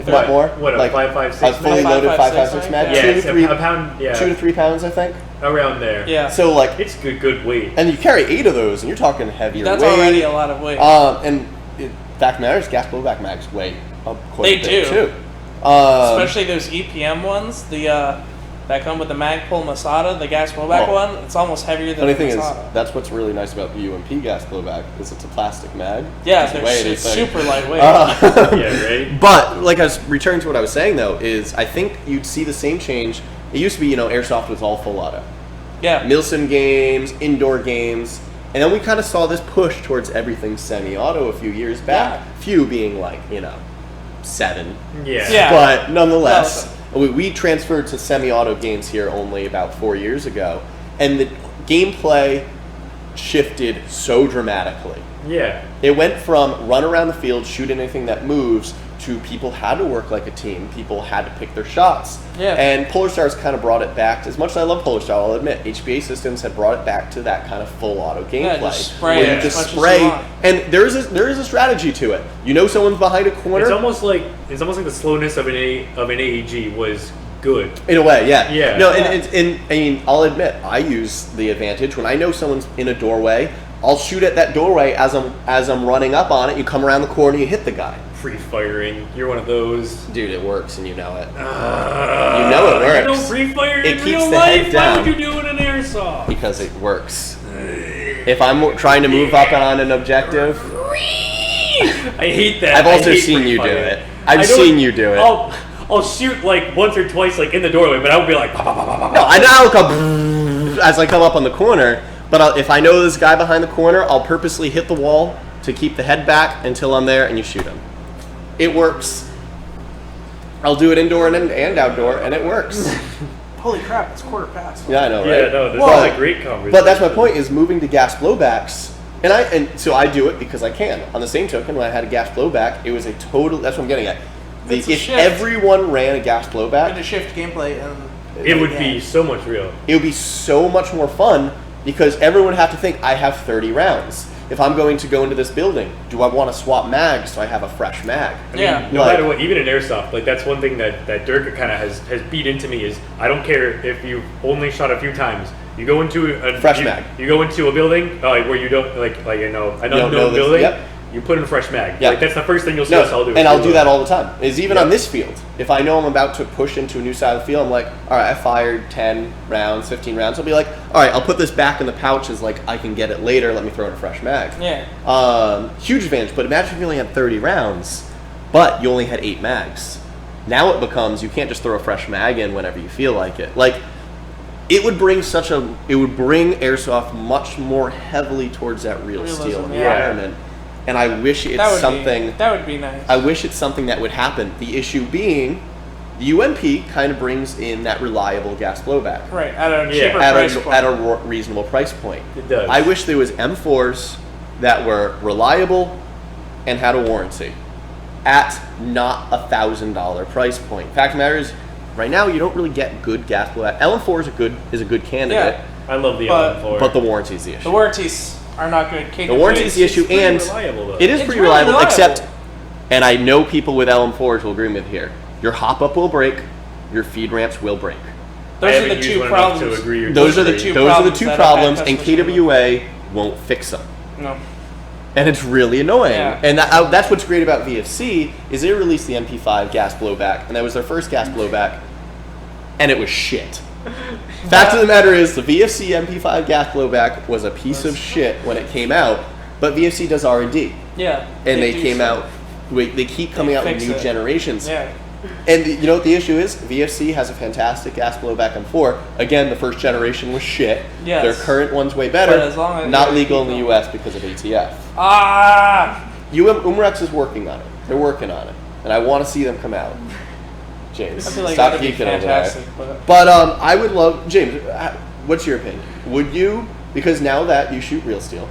if not more. What, a like 5.56 a fully mag? loaded 5.56 mag? mag. Yeah, 2 to it's 3 a pound. Yeah, 2 to 3 pounds, I think. around there. Yeah. So like, It's good weight. and you carry 8 of those, and you're talking heavier That's weight. already a lot of weight. And fact matters, gas blowback mags weigh up quite They a bit do. too. Especially those EPM ones, that come with the Magpul Masada, the gas blowback Oh. one. It's almost heavier than Funny the thing is, Masada. that's what's really nice about the UMP gas blowback is it's a plastic mag. Yeah, It's way it's anything. super lightweight. Yeah, right. But like I was returning to what I was saying though, is I think you'd see the same change. It used to be, Airsoft was all full auto. Yeah. Milsim games, indoor games, and then we kind of saw this push towards everything semi-auto a few years back. Few being like, 7. Yeah. Yeah. But nonetheless, we transferred to semi-auto games here only about 4 years ago, and the gameplay shifted so dramatically. Yeah. It went from run around the field, shoot anything that moves, to people had to work like a team. People had to pick their shots. Yeah. And Polar Stars kind of brought it back. As much as I love Polar Star, I'll admit, HBA Systems had brought it back to that kind of full auto gameplay. just spray where it you as just much as you spray, want. and there is a strategy to it. Someone's behind a corner. It's almost like the slowness of an AEG was good. In a way, yeah. Yeah. No, Yeah. and I mean, I'll admit, I use the advantage when I know someone's in a doorway. I'll shoot at that doorway as I'm running up on it. You come around the corner, you hit the guy. Free firing. You're one of those. Dude, it works, and you know it. You know it works. You don't free fire It in keeps real the head life. down. Why would you do it in airsoft? Because it works. If I'm trying to move up on an objective, I hate that. I've I also hate seen free you do fire. it. I I've don't- seen you do it. I'll shoot like once or twice like in the doorway, but I would be like, "Bah, bah, bah, bah, bah, bah." No, I now come as I come up on the corner. But if I know this guy behind the corner, I'll purposely hit the wall to keep the head back until I'm there, and you shoot him. It works. I'll do it indoor and outdoor, and it works. Holy crap! It's quarter past. Yeah, I know, Yeah, right? no, this Well, is a great conversation. But that's my point: is moving to gas blowbacks, and so I do it because I can. On the same token, when I had a gas blowback, it was a total. That's what I'm getting at. It's a If shift. everyone ran a gas Had to blowback, shift gameplay and It would be so much real. it would be so much more fun because everyone would have to think, I have 30 rounds. If I'm going to go into this building, do I want to swap mags so I have a fresh mag? I mean, Yeah. no Like- matter what, even in airsoft, like that's one thing that Dirk kind of has beat into me is I don't care if you only shot a few times. You go into a Fresh you, mag. You go into a building where you don't an don't unknown know this- building. yep. You put in a fresh mag. Yep. Like that's the first thing you'll see No, us all do. and I'll do that all the time. Is even Yep. on this field. If I know I'm about to push into a new side of the field, I'm like, all right, I fired 10 rounds, 15 rounds. I'll be like, all right, I'll put this back in the pouch as like I can get it later. Let me throw in a fresh mag. yeah. Huge advantage. But imagine if you only had 30 rounds, but you only had 8 mags. Now it becomes you can't just throw a fresh mag in whenever you feel like it. Like it would bring airsoft much more heavily towards that real Realism, steel yeah. environment. And I wish it's That would something. that would be nice. I wish it's something that would happen. The issue being, the UMP kind of brings in that reliable gas blowback right at a Yeah. cheaper at price a, point. at a reasonable price point. It does. I wish there was M4s that were reliable and had a warranty at not $1,000 price point. Fact of the matter is, right now you don't really get good gas blowback. LM4 is a good candidate, I love the But- LM4. but the warranty is the the issue. warranties are not good. The warranty is the issue, pretty and reliable, though. it is It's pretty really reliable, reliable. except, and I know people with LM4s will agree with me here, your hop-up will break, your feed ramps will break. Those I are haven't the used two one enough problems. to agree or Those are the disagree. two problems, that and I've had customers KWA won't fix them. No. And it's really annoying. Yeah. And that's what's great about VFC is they released the MP5 gas blowback, and that was their first gas blowback, and it was shit. Fact of the matter is, the VFC MP5 gas blowback was a piece of shit when it came out, but VFC does R&D, Yeah. and they do came stuff. out. They keep coming out with fix new it. generations. Yeah. And you know what the issue is? VFC has a fantastic gas blowback M4. Again, the first generation was shit. Yes. Their current one's way better. But as long as not they legal in keep the going. US because of ATF. Ah. Umrex is working on it. They're working on it. And I want to see them come out. James, I feel like stop that'd be geeking over fantastic. there. But But I would love, James, what's your opinion? Would you, because now that you shoot real steel,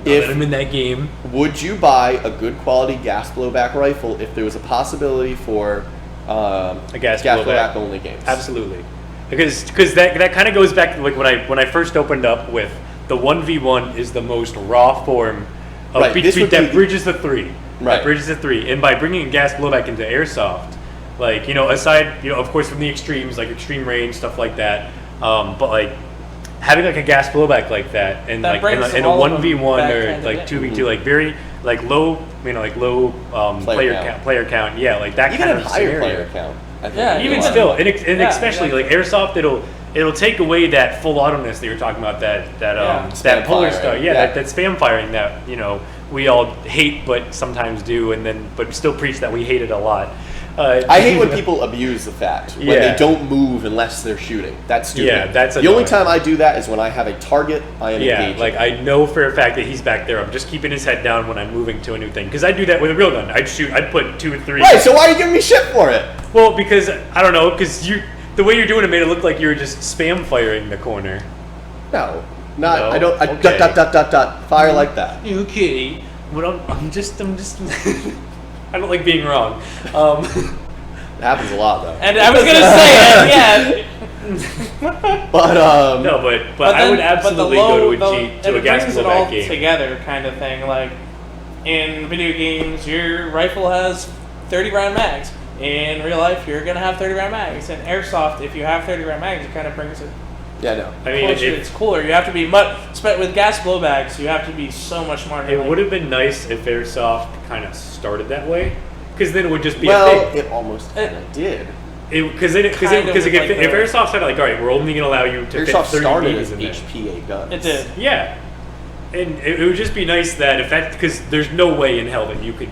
Let him in that game. would you buy a good quality gas blowback rifle if there was a possibility for A gas blowback blowback only games? Absolutely, because that kind of goes back to like when I first opened up with the 1v1 is the most raw form of Right, this would that be- bridges the 3. Right. That bridges to 3. And by bringing gas blowback into airsoft, like, aside, of course, from the extremes, like extreme range, stuff like that, but like having like a gas blowback like that, and That like in a brings all of them 1v1 back or kind of like in. 2v2, like very like low, low player count. Yeah, like that Even kind a of higher scenario. player count. I think. Yeah, Even Yeah. still, and Yeah, especially like airsoft, it'll take away that full autoness that you were talking about, that Spam that polar firing. star, Yeah. that spam firing that we all hate but sometimes do, but still preach that we hate it a lot. I hate when people abuse the fact when Yeah. they don't move unless they're shooting. That's stupid. Yeah, that's the only annoying. time I do that is when I have a target I am Yeah, engaging. like I know for a fact that he's back there. I'm just keeping his head down when I'm moving to a new thing, because I do that with a real gun. I'd put 2 or 3. Right. So why are you giving me shit for it? Well, because I don't know, because the way you're doing it made it look like you were just spam firing the corner. No, not. No? I don't. I Okay. dot fire like that. You kidding? But I'm just. I don't like being wrong. It happens a lot though. And I was gonna say, yeah. But No, but I would absolutely go to a gas brings it all blowback game. together, kind of thing. Like in video games, your rifle has 30 round mags. In real life, you're gonna have 30 round mags. In airsoft, if you have 30 round mags, it kind of brings it yeah, no. I mean, closer. It's cooler. You have to be with gas blowbacks. You have to be so much more. it would have been nice if airsoft kind of started that way, because then it would just be a Well, thing. it almost kind of did. Because Kind of if like airsoft started like, all right, we're only gonna allow you to Airsoft fit 30 started bees as in there. HPA guns. It did. Yeah, and it would just be nice that if that, because there's no way in hell that you could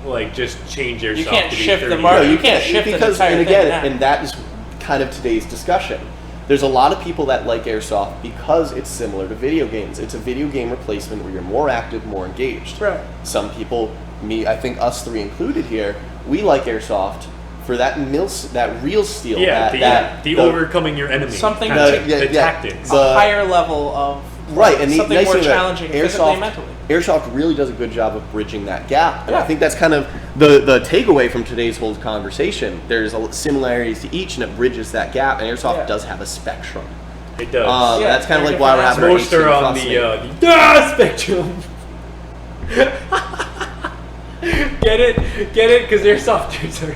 like just change airsoft. You can't to be shift the 30 market. No, You can't shift the because, entire and again, thing. and that is kind of today's discussion. There's a lot of people that like airsoft because it's similar to video games. It's a video game replacement where you're more active, more engaged. Right. Some people, me, I think us 3 included here, we like airsoft for that that real steel. Yeah, the overcoming your enemy. Something kind of to- the yeah, yeah. tactics. The- a higher level of Right, and the something nice more thing about challenging physically and mentally. Airsoft really does a good job of bridging that gap, and I Yeah. think that's kind of the takeaway from today's whole conversation. There's similarities to each, and it bridges that gap. And airsoft Yeah. does have a spectrum. It does. Yeah, That's kind of they're like why we're different having our Most are 18 on plus the spectrum. Get it? Because airsoft dudes are.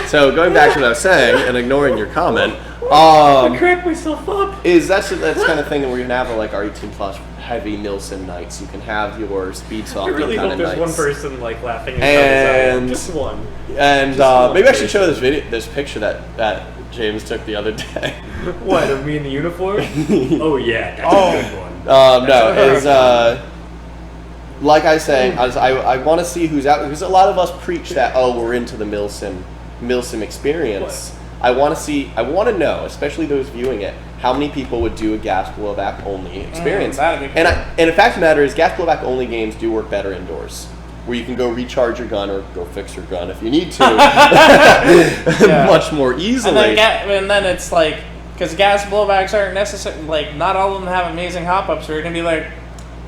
So going back to what I was saying and ignoring your comment, I cracked myself up. is that's kind of thing where you're gonna have like our 18 plus heavy Milsim nights. You can have your speed I softy really kind hope of there's nights. one person like laughing And- just one. And one maybe I should person. show this picture that James took the other day. What, of me in the uniform? Oh yeah, that's a good one. No, is like I was saying, I want to see who's out, because a lot of us preach that, oh, we're into the Milsim experience. I want to know, especially those viewing it, how many people would do a gas blowback only experience. That'd be And cool. and the fact of the matter is, gas blowback only games do work better indoors, where you can go recharge your gun or go fix your gun if you need to, much more easily. And then it's like, because gas blowbacks aren't necessary, like, not all of them have amazing hop-ups, so you're going to be like,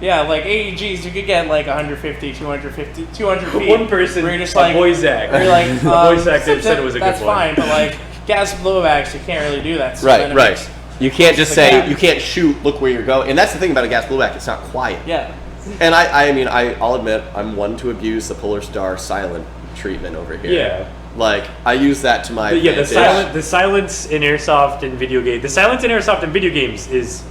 yeah, like AEGs, you could get like 150, 250, 200 feet. One person, where you're just like, boy Zach. you're like, Boy Zach said it was a good that's one. fine, but like, gas blowbacks, you can't really do that. So Right, then it right. makes- You can't just Like say, that. you can't shoot, look where you're going. And that's the thing about a gas blowback, it's not quiet. Yeah. And I'll admit, I'm one to abuse the Polar Star silent treatment over here. Yeah. Like, I use that to my The advantage. silence in airsoft and video games. The silence in airsoft and video games is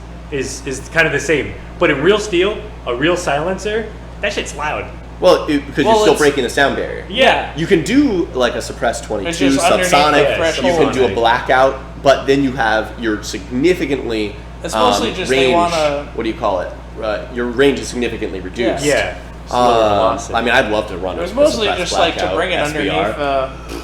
kind of the same. But in real steel, a real silencer, that shit's loud. Well, because you're still breaking the sound barrier. Yeah. You can do like a suppressed 22 It's just underneath the subsonic. threshold. You can do a Subsonic. blackout, but then you have your significantly It's mostly just range. they wanna- What do you call it? Your range is significantly reduced. Yeah. Slower velocity. I mean, I'd love to run It was a mostly suppressed just like to blackout bring it SBR. underneath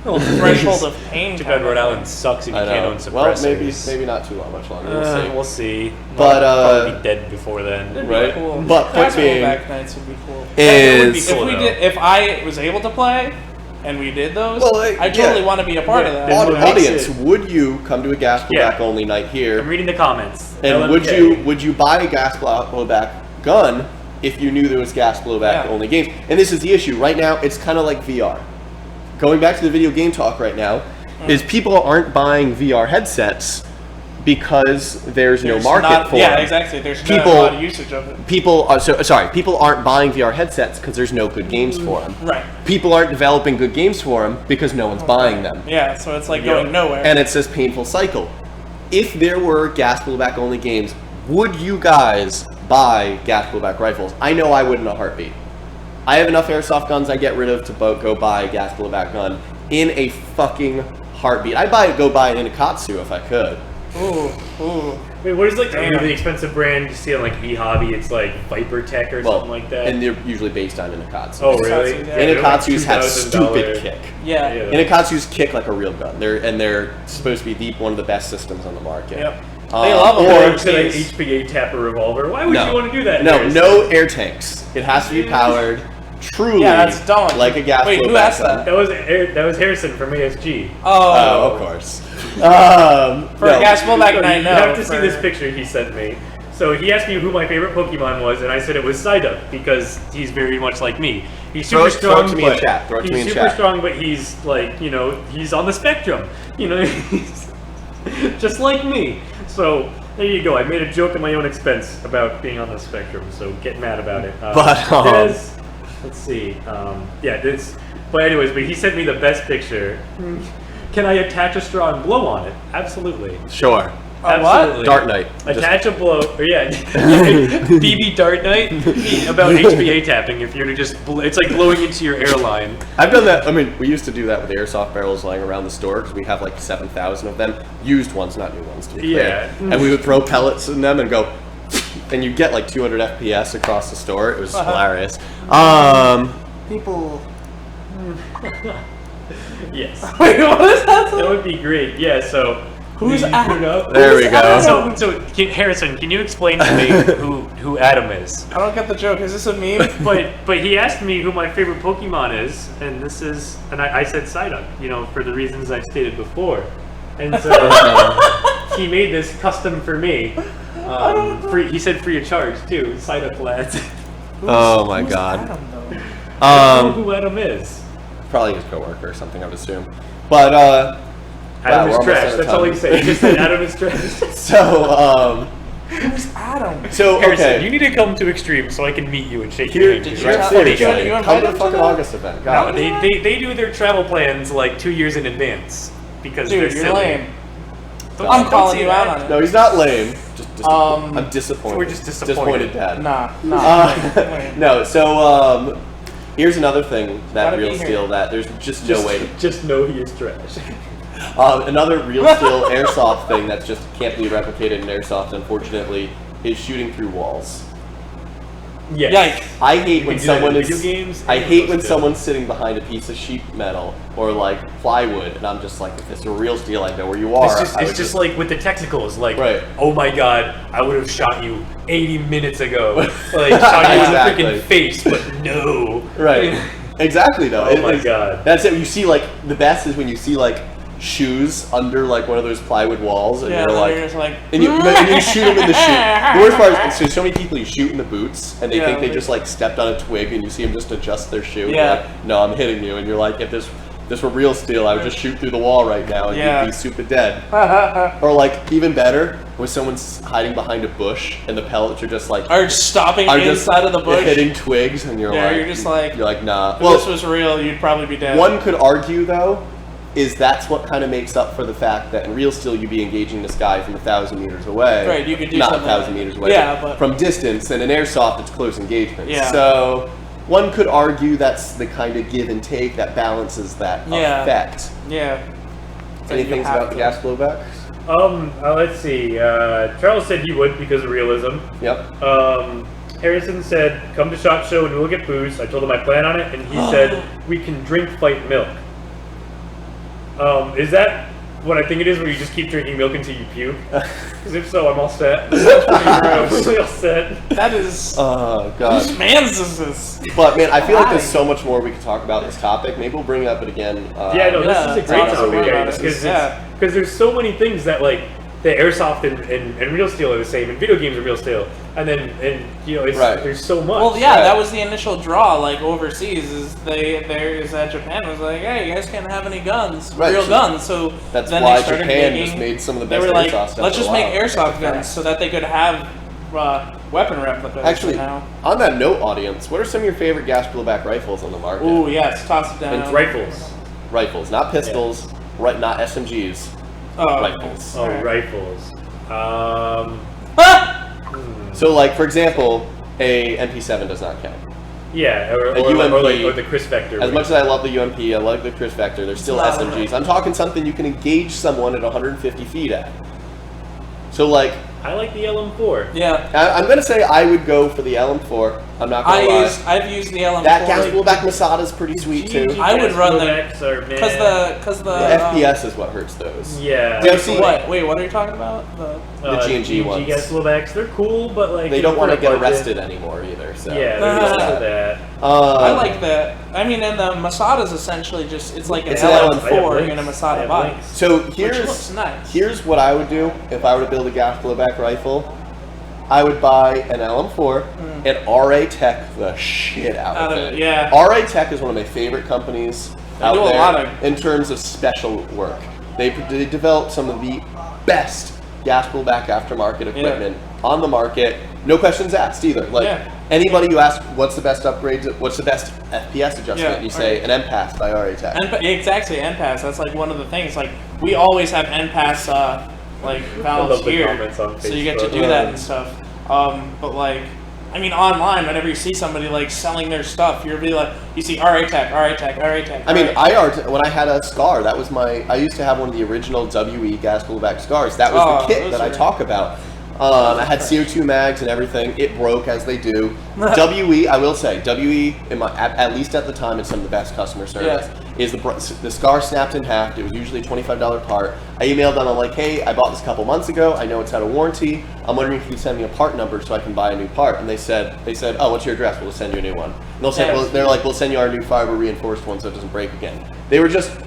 the threshold of pain. Too kind bad of Rhode thing. Island sucks and you I can't know. own suppressors. Well, maybe not too much longer. We'll see. We'll see. But, I'll probably be dead before then. It'd be Right. cool. But point Gas being blowback nights would be cool. It would be Is cool. If we though. did, if I was able to play, and we did those, Well, like, I totally yeah. want to be a part of that. Then what makes audience, it- would you come to a gas Yeah. blowback only night here? I'm reading the comments. And LMK. would you buy a gas blowback gun if you knew there was gas blowback Yeah. only games? And this is the issue right now. It's kind of like VR. Going back to the video game talk right now, is people aren't buying VR headsets because there's no market for Yeah, them. exactly. There's People- not a lot of usage of it. People aren't buying VR headsets because there's no good games for them. Right. People aren't developing good games for them because no one's buying them. Yeah, so it's like Yeah. going nowhere. And it's this painful cycle. If there were gas blowback only games, would you guys buy gas blowback rifles? I know I would in a heartbeat. I have enough airsoft guns I get rid of to go buy a gas blowback gun in a fucking heartbeat. I'd go buy an Inakatsu if I could. Ooh. Wait, what is like the Damn. really expensive brand you see on like eHobby? It's like Viper Tech or something like that. And they're usually based on Inakatsu. Oh really? Yeah. they're like Inakatsus have stupid $2,000. kick. Yeah. Yeah. Inakatsus kick like a real gun. They're supposed to be one of the best systems on the market. Yep. They love them. Or Or should I HPA tap a revolver? Why would you want to do that? No, Harrison? no air tanks. It has to be powered truly Yeah, that's dumb. like a gas Wait, who blowback asked gun. that? That was Harrison from ASG. Oh, of course. For a gas blowback You night, no. have to see for- this picture he sent me. So he asked me who my favorite Pokemon was, and I said it was Psyduck because he's very much like me. He's super Throw strong, it to me in but chat. Throw it to me he's in super chat. strong, but he's like, he's on the spectrum. He's just like me. So there you go. I made a joke at my own expense about being on the spectrum. So get mad about it. Let's see. But anyways, but he sent me the best picture. Can I attach a straw and blow on it? Absolutely. Sure. Absolutely. Dark Knight. Attach a blow, or BB Dart Knight about HPA tapping. If you're to just, it's like blowing into your airline. I've done that. I mean, we used to do that with airsoft barrels lying around the store because we have like 7,000 of them. Used ones, not new ones, to be clear. Yeah. And we would throw pellets in them and go, and you get like 200 FPS across the store. It was hilarious. People. Yes, Wait, what is that? that would be great. Yeah. So Who's Adam? There we go. So Harrison, can you explain to me who Adam is? I don't get the joke. Is this a meme? But he asked me who my favorite Pokemon is, and I said Psyduck, for the reasons I've stated before, and so he made this custom for me. Free, he said free of charge too. Psyduck lads. Oh my god. Adam, though? I don't know who Adam is. Probably his coworker or something, I would assume. But Adam we're is almost trash. out of That's all he time. said. He just said Adam is trash. so Who's Adam? Harrison, okay. you need to come to Extreme so I can meet you and shake your Here, hand. Did you right, tell- seriously, did you come invite to him the to fucking that? August event. God. They do their travel plans like 2 years in advance because Dude, they're you're silly. lame. Don't- I'm don't calling say you that. out on it. No, he's not lame. Just disappointed. I'm disappointed. We're just disappointed. Dad. Nah. Lame. No, so here's another thing that Gotta be Real here. Steel that there's just no way. Just know he is trash. Another Real Steel airsoft thing that just can't be replicated in airsoft, unfortunately, is shooting through walls. Yes. Yikes. I hate when can do that in someone video is. games I and hate real when steel. someone's sitting behind a piece of sheet metal or like plywood, and I'm just like, if it's a Real Steel, I know where you are. It's I would just like with the technicals, like, Right. oh my god, I would have shot you 80 minutes ago. Like, shot you Exactly. in the freaking face, but no. right. Exactly though. Oh my God. That's it. You see, like the best is when you see like shoes under like one of those plywood walls, and Yeah, you're like, you're just like, and you shoot them in the shoe. The worst part is so many people you shoot in the boots, and they Yeah, think they like- just like stepped on a twig, and you see them just adjust their shoe. And Yeah. you're like, no, I'm hitting you, and you're like, if this were Real Steel, I would just shoot through the wall right now, and Yeah. you'd be super dead. Or like even better, when someone's hiding behind a bush, and the pellets are just like are stopping are just inside of the bush. hitting twigs, and you're Yeah, like, you're just like- nah. If this was real, you'd probably be dead. One could argue, though, is that's what kind of makes up for the fact that in Real Steel you'd be engaging this guy from 1,000 meters away. Right, you could do not something 1,000 like- meters away. Yeah, but- from distance, and in Airsoft it's close engagement. Yeah. So one could argue that's the kind of give and take that balances that Yeah. effect. Yeah. It's like Any you things have about to. the gas blowbacks? Let's see. Charles said he would because of realism. Yep. Harrison said, come to SHOT Show and we'll get booze. I told him I plan on it, and he said, we can drink fight milk. Is that what I think it is, where you just keep drinking milk until you puke? Because if so, I'm all set. I'm really all set. That is. Oh god. Whose man's is this? But man, I feel like there's Why? so much more we could talk about this topic. Maybe we'll bring it up again. Yeah, no, Yeah, this is a great that's topic, what guys, it is. because there's so many things that, like, the airsoft and real steel are the same, and video games are real steel, and then it's there's so much. Well, yeah, that was the initial draw. Like overseas, is that Japan was like, hey, you guys can't have any guns, real guns. So that's then why they started Japan making, just made some of the they best were like, airsoft stuff. let's just make airsoft guns so that they could have weapon replicas. Actually, on that note, audience, what are some of your favorite gas blowback rifles on the market? Ooh, yes, toss it down. And rifles. Rifles, not pistols, right? Not SMGs. Rifles. Oh, rifles. So, like for example, a MP7 does not count. Yeah, or the Chris Vector. As much as I love the UMP, I like the Chris Vector. They're still SMGs. I'm talking something you can engage someone at 150 feet at. So like, I like the LM4. Yeah. I'm gonna say I would go for the LM4. I'm not gonna lie. I've used the LM4. That gas blowback Masada is pretty sweet too. I would run them because the FPS is what hurts those. Yeah. Wait, what are you talking about? The G&G ones. gas blowbacks, they're cool, but like they don't want to get arrested anymore either. So yeah, there's also that. I like that. I mean, and the Masada's essentially it's like an LM4 in a Masada body. So which looks nice. Here's what I would do if I were to build a gas blowback rifle. I would buy an LM4 and RA Tech the shit out of it. Yeah. RA Tech is one of my favorite companies out do a there lot of in terms of special work. They develop some of the best gas blowback aftermarket equipment on the market. No questions asked either. Like anybody you ask, what's the best upgrade? What's the best FPS adjustment? And you say an NPAS by RA Tech. Exactly, NPAS. That's like one of the things. Like we always have NPAS valves here, so you get to do that and stuff. But like, I mean, online, whenever you see somebody like selling their stuff, you'll be like, you see RA Tech. I mean, when I had a Scar, that was I used to have one of the original WE gas blowback Scars. That was the kit that I talk about. I had CO2 mags and everything. It broke as they do. WE, I will say, WE, at least at the time, it's some of the best customer service. Is the Scar snapped in half. It was usually a $25 part. I emailed them. I'm like, hey, I bought this a couple months ago. I know it's out of warranty. I'm wondering if you can send me a part number so I can buy a new part. And they said, oh, what's your address? We'll send you a new one. And they're like, we'll send you our new fiber reinforced one so it doesn't break again. They were just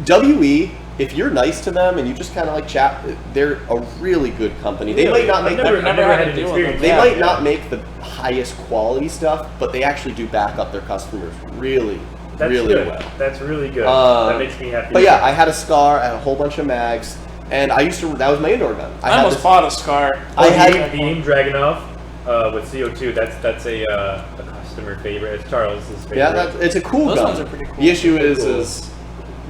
WE. If you're nice to them and you just kind of like chat, they're a really good company. They might not make I've never had an experience. They might not make the highest quality stuff, but they actually do back up their customers really well. That's really good. That makes me happy. But yeah, I had a Scar, I had a whole bunch of mags, and that was my indoor gun. I almost bought a Scar. I had Beam Dragunov with CO2. That's a customer favorite. It's Charles's favorite. Yeah, it's a cool gun. Those ones are pretty cool. The issue is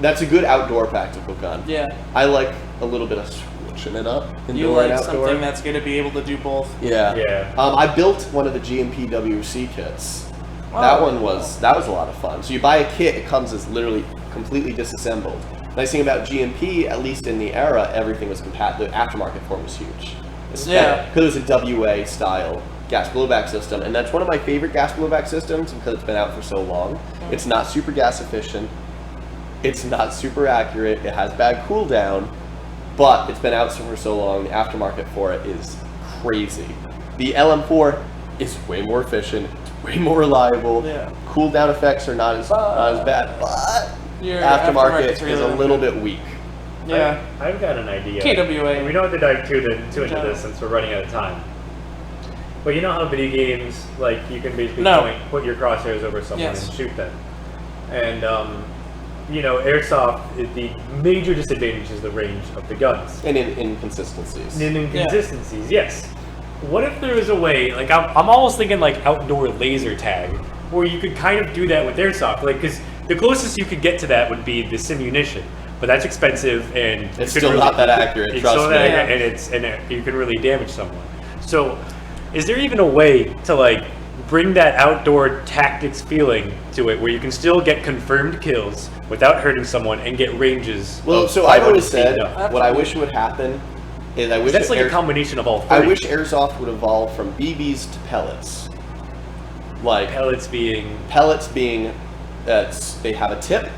that's a good outdoor practical gun. Yeah. I like a little bit of switching it up. You like something that's going to be able to do both. Yeah. Yeah. I built one of the GMP WC kits. That was a lot of fun. So you buy a kit, it comes as literally completely disassembled. Nice thing about GMP, at least in the era, everything was compatible. The aftermarket form was huge. Yeah. Because it was a WA style gas blowback system, and that's one of my favorite gas blowback systems because it's been out for so long. It's not super gas efficient. It's not super accurate. It has bad cooldown, but it's been out for so long. The aftermarket for it is crazy. The LM4 is way more efficient, way more reliable. Yeah. Cooldown effects are not as bad, but Your aftermarket is a little bit weak. Yeah. I've got an idea. KWA. We don't have to dive too into this since we're running out of time. But you know how video games, like, you can basically put your crosshairs over someone and shoot them. And, airsoft, the major disadvantage is the range of the guns. And inconsistencies. Yes. What if there was a way, like, I'm almost thinking, like, outdoor laser tag, where you could kind of do that with airsoft, like, because the closest you could get to that would be the simunition, but that's expensive, and it's still not that accurate, trust me. And you can really damage someone. So, is there even a way to, like, bring that outdoor tactics feeling to it, where you can still get confirmed kills without hurting someone and get ranges? Well, so I've always said, what I wish would happen is that's like a combination of all three. I wish airsoft would evolve from BBs to pellets. Like pellets being they have a tip,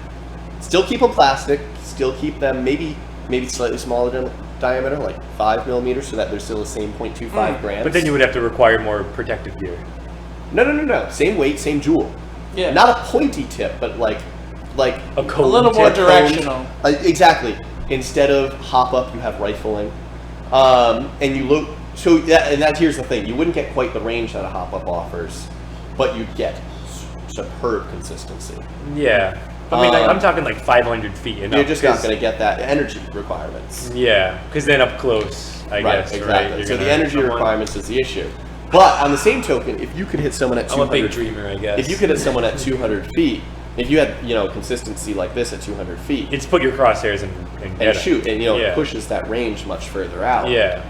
still keep them plastic, still keep them maybe slightly smaller diameter, like 5 millimeters, so that they're still the same 0.25 grams. But then you would have to require more protective gear. No. Same weight, same jewel. Yeah. Not a pointy tip, but like a little more directional. Exactly. Instead of hop up, you have rifling. And you look, so that here's the thing: you wouldn't get quite the range that a hop-up offers, but you'd get superb consistency. Yeah. I mean, I'm talking like 500 feet and you're up, just not going to get that energy requirements. Yeah, because then up close, I guess. Exactly. Right? So the energy requirements is the issue. But on the same token, if you could hit someone at 200, I'm a big dreamer, I guess. If you could hit someone at 200 feet, if you had consistency like this at 200 feet, it's put your crosshairs and shoot, and it pushes that range much further out. Yeah.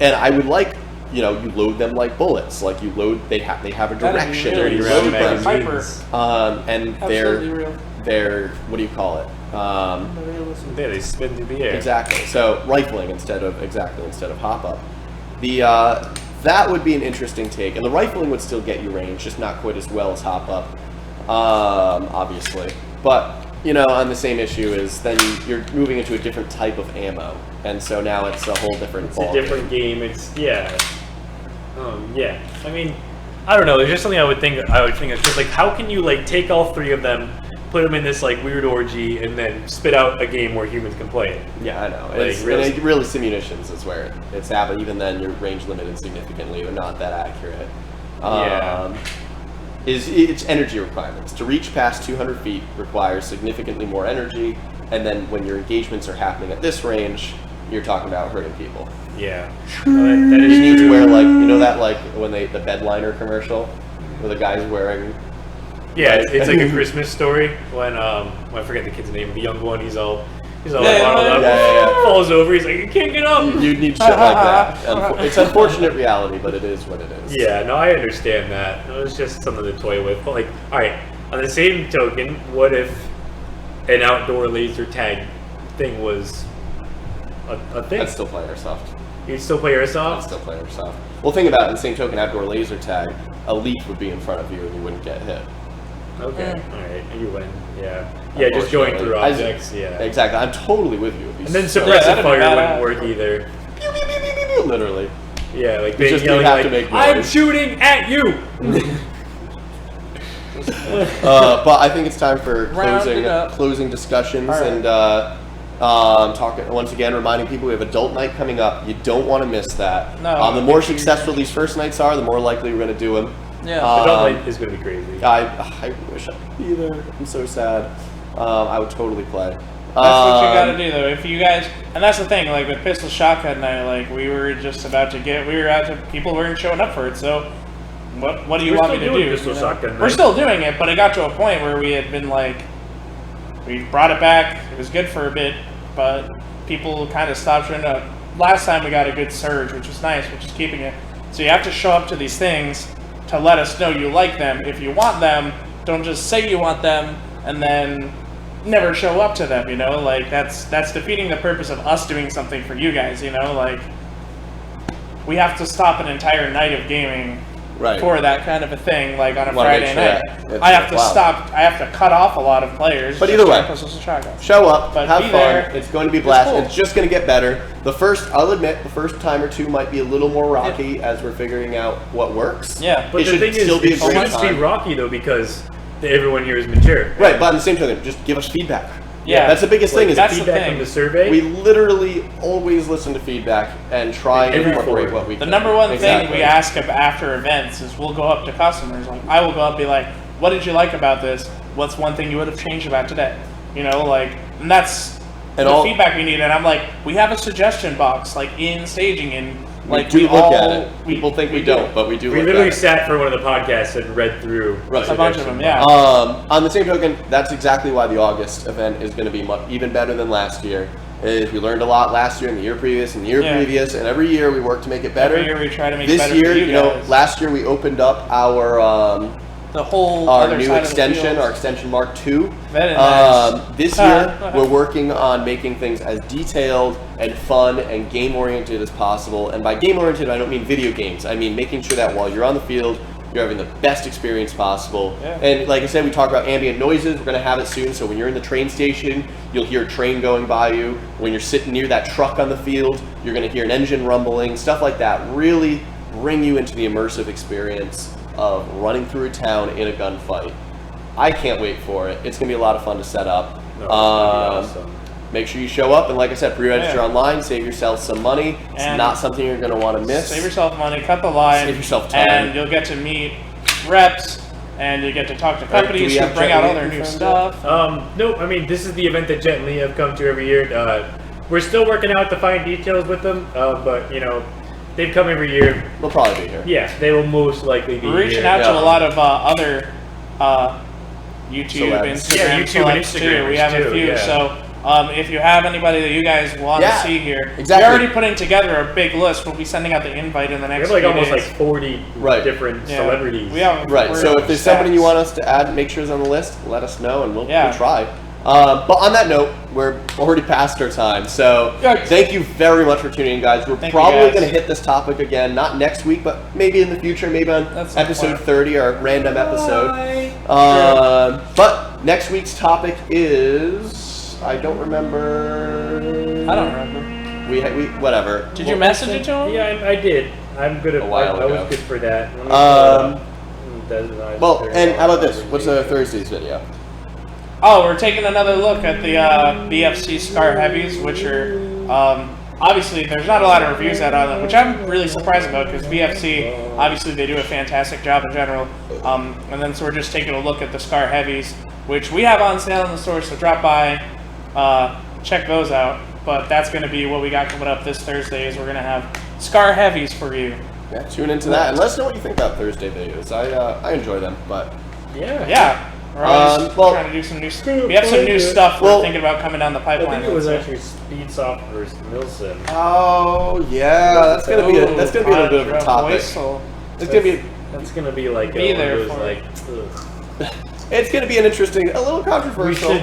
And I would like. You load them like bullets. Like you load, they have a direction. Really You load them. magazines. And they're what do you call it? They spin through the air. Exactly. So rifling instead of hop up. That would be an interesting take, and the rifling would still get you range, just not quite as well as hop up, obviously. But on the same issue is then you're moving into a different type of ammo, and so now it's a whole different. It's a different game. It's I mean, I don't know. There's just something I would think. It's just like, how can you like take all three of them, put them in this like weird orgy, and then spit out a game where humans can play it? Yeah, I know. Like, really simunitions is where it's happened. Even then, you're range limited significantly. They're not that accurate. It's energy requirements. To reach past 200 feet requires significantly more energy, and then when your engagements are happening at this range, you're talking about hurting people. Yeah. That is you need to wear that when the bedliner commercial where the guy's wearing. Yeah, it's like a Christmas story when I forget the kid's name, the young one. He's all bottled up, falls over. He's like, you can't get up. You need shit like that. It's unfortunate reality, but it is what it is. Yeah, no, I understand that. It was just something to toy with. But all right. On the same token, what if an outdoor laser tag thing was a thing? I'd still play Airsoft. You'd still play Airsoft? I'd still play Airsoft. Well, think about it. On the same token, outdoor laser tag, a leaf would be in front of you and you wouldn't get hit. Okay, alright, you win. Yeah, just going through objects. Exactly. I'm totally with you. And then suppressive fire wouldn't work either. Pew, pew, pew, pew, pew, pew. Literally. Yeah, like they yelling have to make noise. I'm shooting at you. But I think it's time for closing discussions and talking once again, reminding people we have adult night coming up. You don't want to miss that. No. The more successful these first nights are, the more likely we're going to do them. Yeah. Adult night is going to be crazy. I wish I could be there. I'm so sad. I would totally play. That's what you gotta do, though. If you guys, and that's the thing, like with Pistol Shotgun Night, like we were just about to people weren't showing up for it. So, what do you want me to do? Pistol Shotgun Night. We're still doing it, but it got to a point where we had been like, we brought it back. It was good for a bit, but people kind of stopped showing up. Last time we got a good surge, which was nice, which is keeping it. So you have to show up to these things to let us know you like them. If you want them, don't just say you want them and then never show up to them, like that's defeating the purpose of us doing something for you guys, like we have to stop an entire night of gaming for that kind of a thing, like on a Friday night. I have to cut off a lot of players. But either way, show up, but have fun. There. It's going to be blast. Cool. It's just going to get better. I'll admit, the first time or two might be a little more rocky as we're figuring out what works. Yeah, but the thing is, it shouldn't be rocky though because everyone here is mature. Right, but at the same time, just give us feedback. Yeah, that's the biggest thing. Is feedback from the survey. We literally always listen to feedback and try and incorporate what we can. The number one thing we ask after events is we'll go up to customers. Like I will go up and be like, "What did you like about this? What's one thing you would have changed about today?" And that's the feedback we need. And I'm like, we have a suggestion box in staging and. We look at it. People think we don't, but we do. We literally sat for one of the podcasts and read through a bunch of them. Yeah. On the same token, that's exactly why the August event is going to be even better than last year. We learned a lot last year and the year previous and the year previous, and every year we work to make it better. Every year we try to make it better. This year, for you guys. last year we opened up our our new extension, our extension Mark II. Very nice. This year, we're working on making things as detailed and fun and game-oriented as possible. And by game-oriented, I don't mean video games. I mean making sure that while you're on the field, you're having the best experience possible. Yeah. And like I said, we talked about ambient noises. We're going to have it soon. So when you're in the train station, you'll hear a train going by you. When you're sitting near that truck on the field, you're going to hear an engine rumbling, stuff like that. Really bring you into the immersive experience of running through a town in a gunfight. I can't wait for it. It's going to be a lot of fun to set up. Awesome. make sure you show up. And like I said, pre-register Yeah. online, save yourself some money. It's And not something you're going to want to miss. Save yourself money, cut the line, Save yourself time. and you'll get to meet reps, and you get to talk to Alright, do companies we who have bring Jet out Li all their new confirmed stuff. No, I mean, this is the event that Jet and Lee have come to every year. We're still working out the fine details with them, but, you know, they've come every year. We'll probably be here. Yeah, they will most likely be We're reaching here. out to Yeah. a lot of other YouTube, Celebs. Instagram, Yeah, YouTube and celebs, too. Instagrammers, We have a too, few, yeah. so if you have anybody that you guys want Yeah, to see here, exactly. we're already putting together a big list. We'll be sending out the invite in the We next have like few almost days. like 40 Right. different Yeah. celebrities. We have, Right. we're So if there's somebody you stacked. want us to add, make sure it's on the list. Let us know, and we'll Yeah. try. But on that note, we're already past our time. So Yikes. thank you very much for tuning in, guys. We're Thank you, probably guys. going to hit this topic again, not next week, but maybe in the future, maybe on That's the episode plan. 30, our random episode. Bye. But next week's topic is I don't remember. I don't remember. We whatever. Did you message it to him? Yeah, I did. I'm good at A while I was ago. good for that. Let me pull it up. Well, and how about this? What's Thursday's video? Oh, we're taking another look at the BFC Scar Heavies, which are obviously there's not a lot of reviews out on them, which I'm really surprised about because BFC obviously they do a fantastic job in general. And then so we're just taking a look at the Scar Heavies, which we have on sale in the store, so drop by, check those out. But that's going to be what we got coming up this Thursday. Is we're going to have Scar Heavies for you. Yeah, tune into that and let us know what you think about Thursday videos. I enjoy them, but Yeah. Yeah. We're always well- trying to do some new. We have some new stuff Well, we're thinking about coming down the I pipeline. think it was so. actually Speedsoft versus Milsim. oh yeah, that's gonna be a little bit of a topic. Whistle. It's gonna be That's gonna be like Be one there of those for like. Ugh. it's gonna be an interesting, a little We controversial.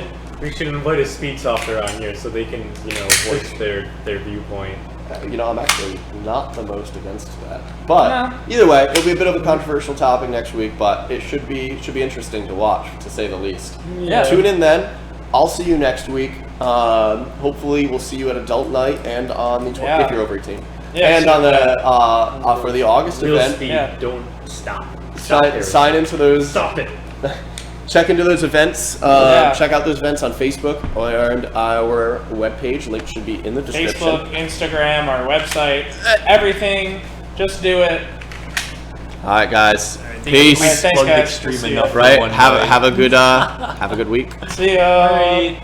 should invite a Speedsofter on here so they can voice their viewpoint. I'm actually not the most against that, but No. either way, it'll be a bit of a controversial topic next week. But it should be interesting to watch, to say the least. Yeah. Tune in then. I'll see you next week. Hopefully, we'll see you at Adult Night and on the 20th Yeah. if you're over 18. Yeah, and so- on the for the August Real event, speed. Yeah. Don't stop. Stop sign, there. sign into those. Stop it. Check into those events. Yeah. Check out those events on Facebook and our webpage. Link should be in the description. Facebook, Instagram, our website, everything. Just do it. All right, guys. All right, Peace. thanks, Plugged guys. extreme We'll see enough ya. for Right. one Have night. a good week. See ya. Right.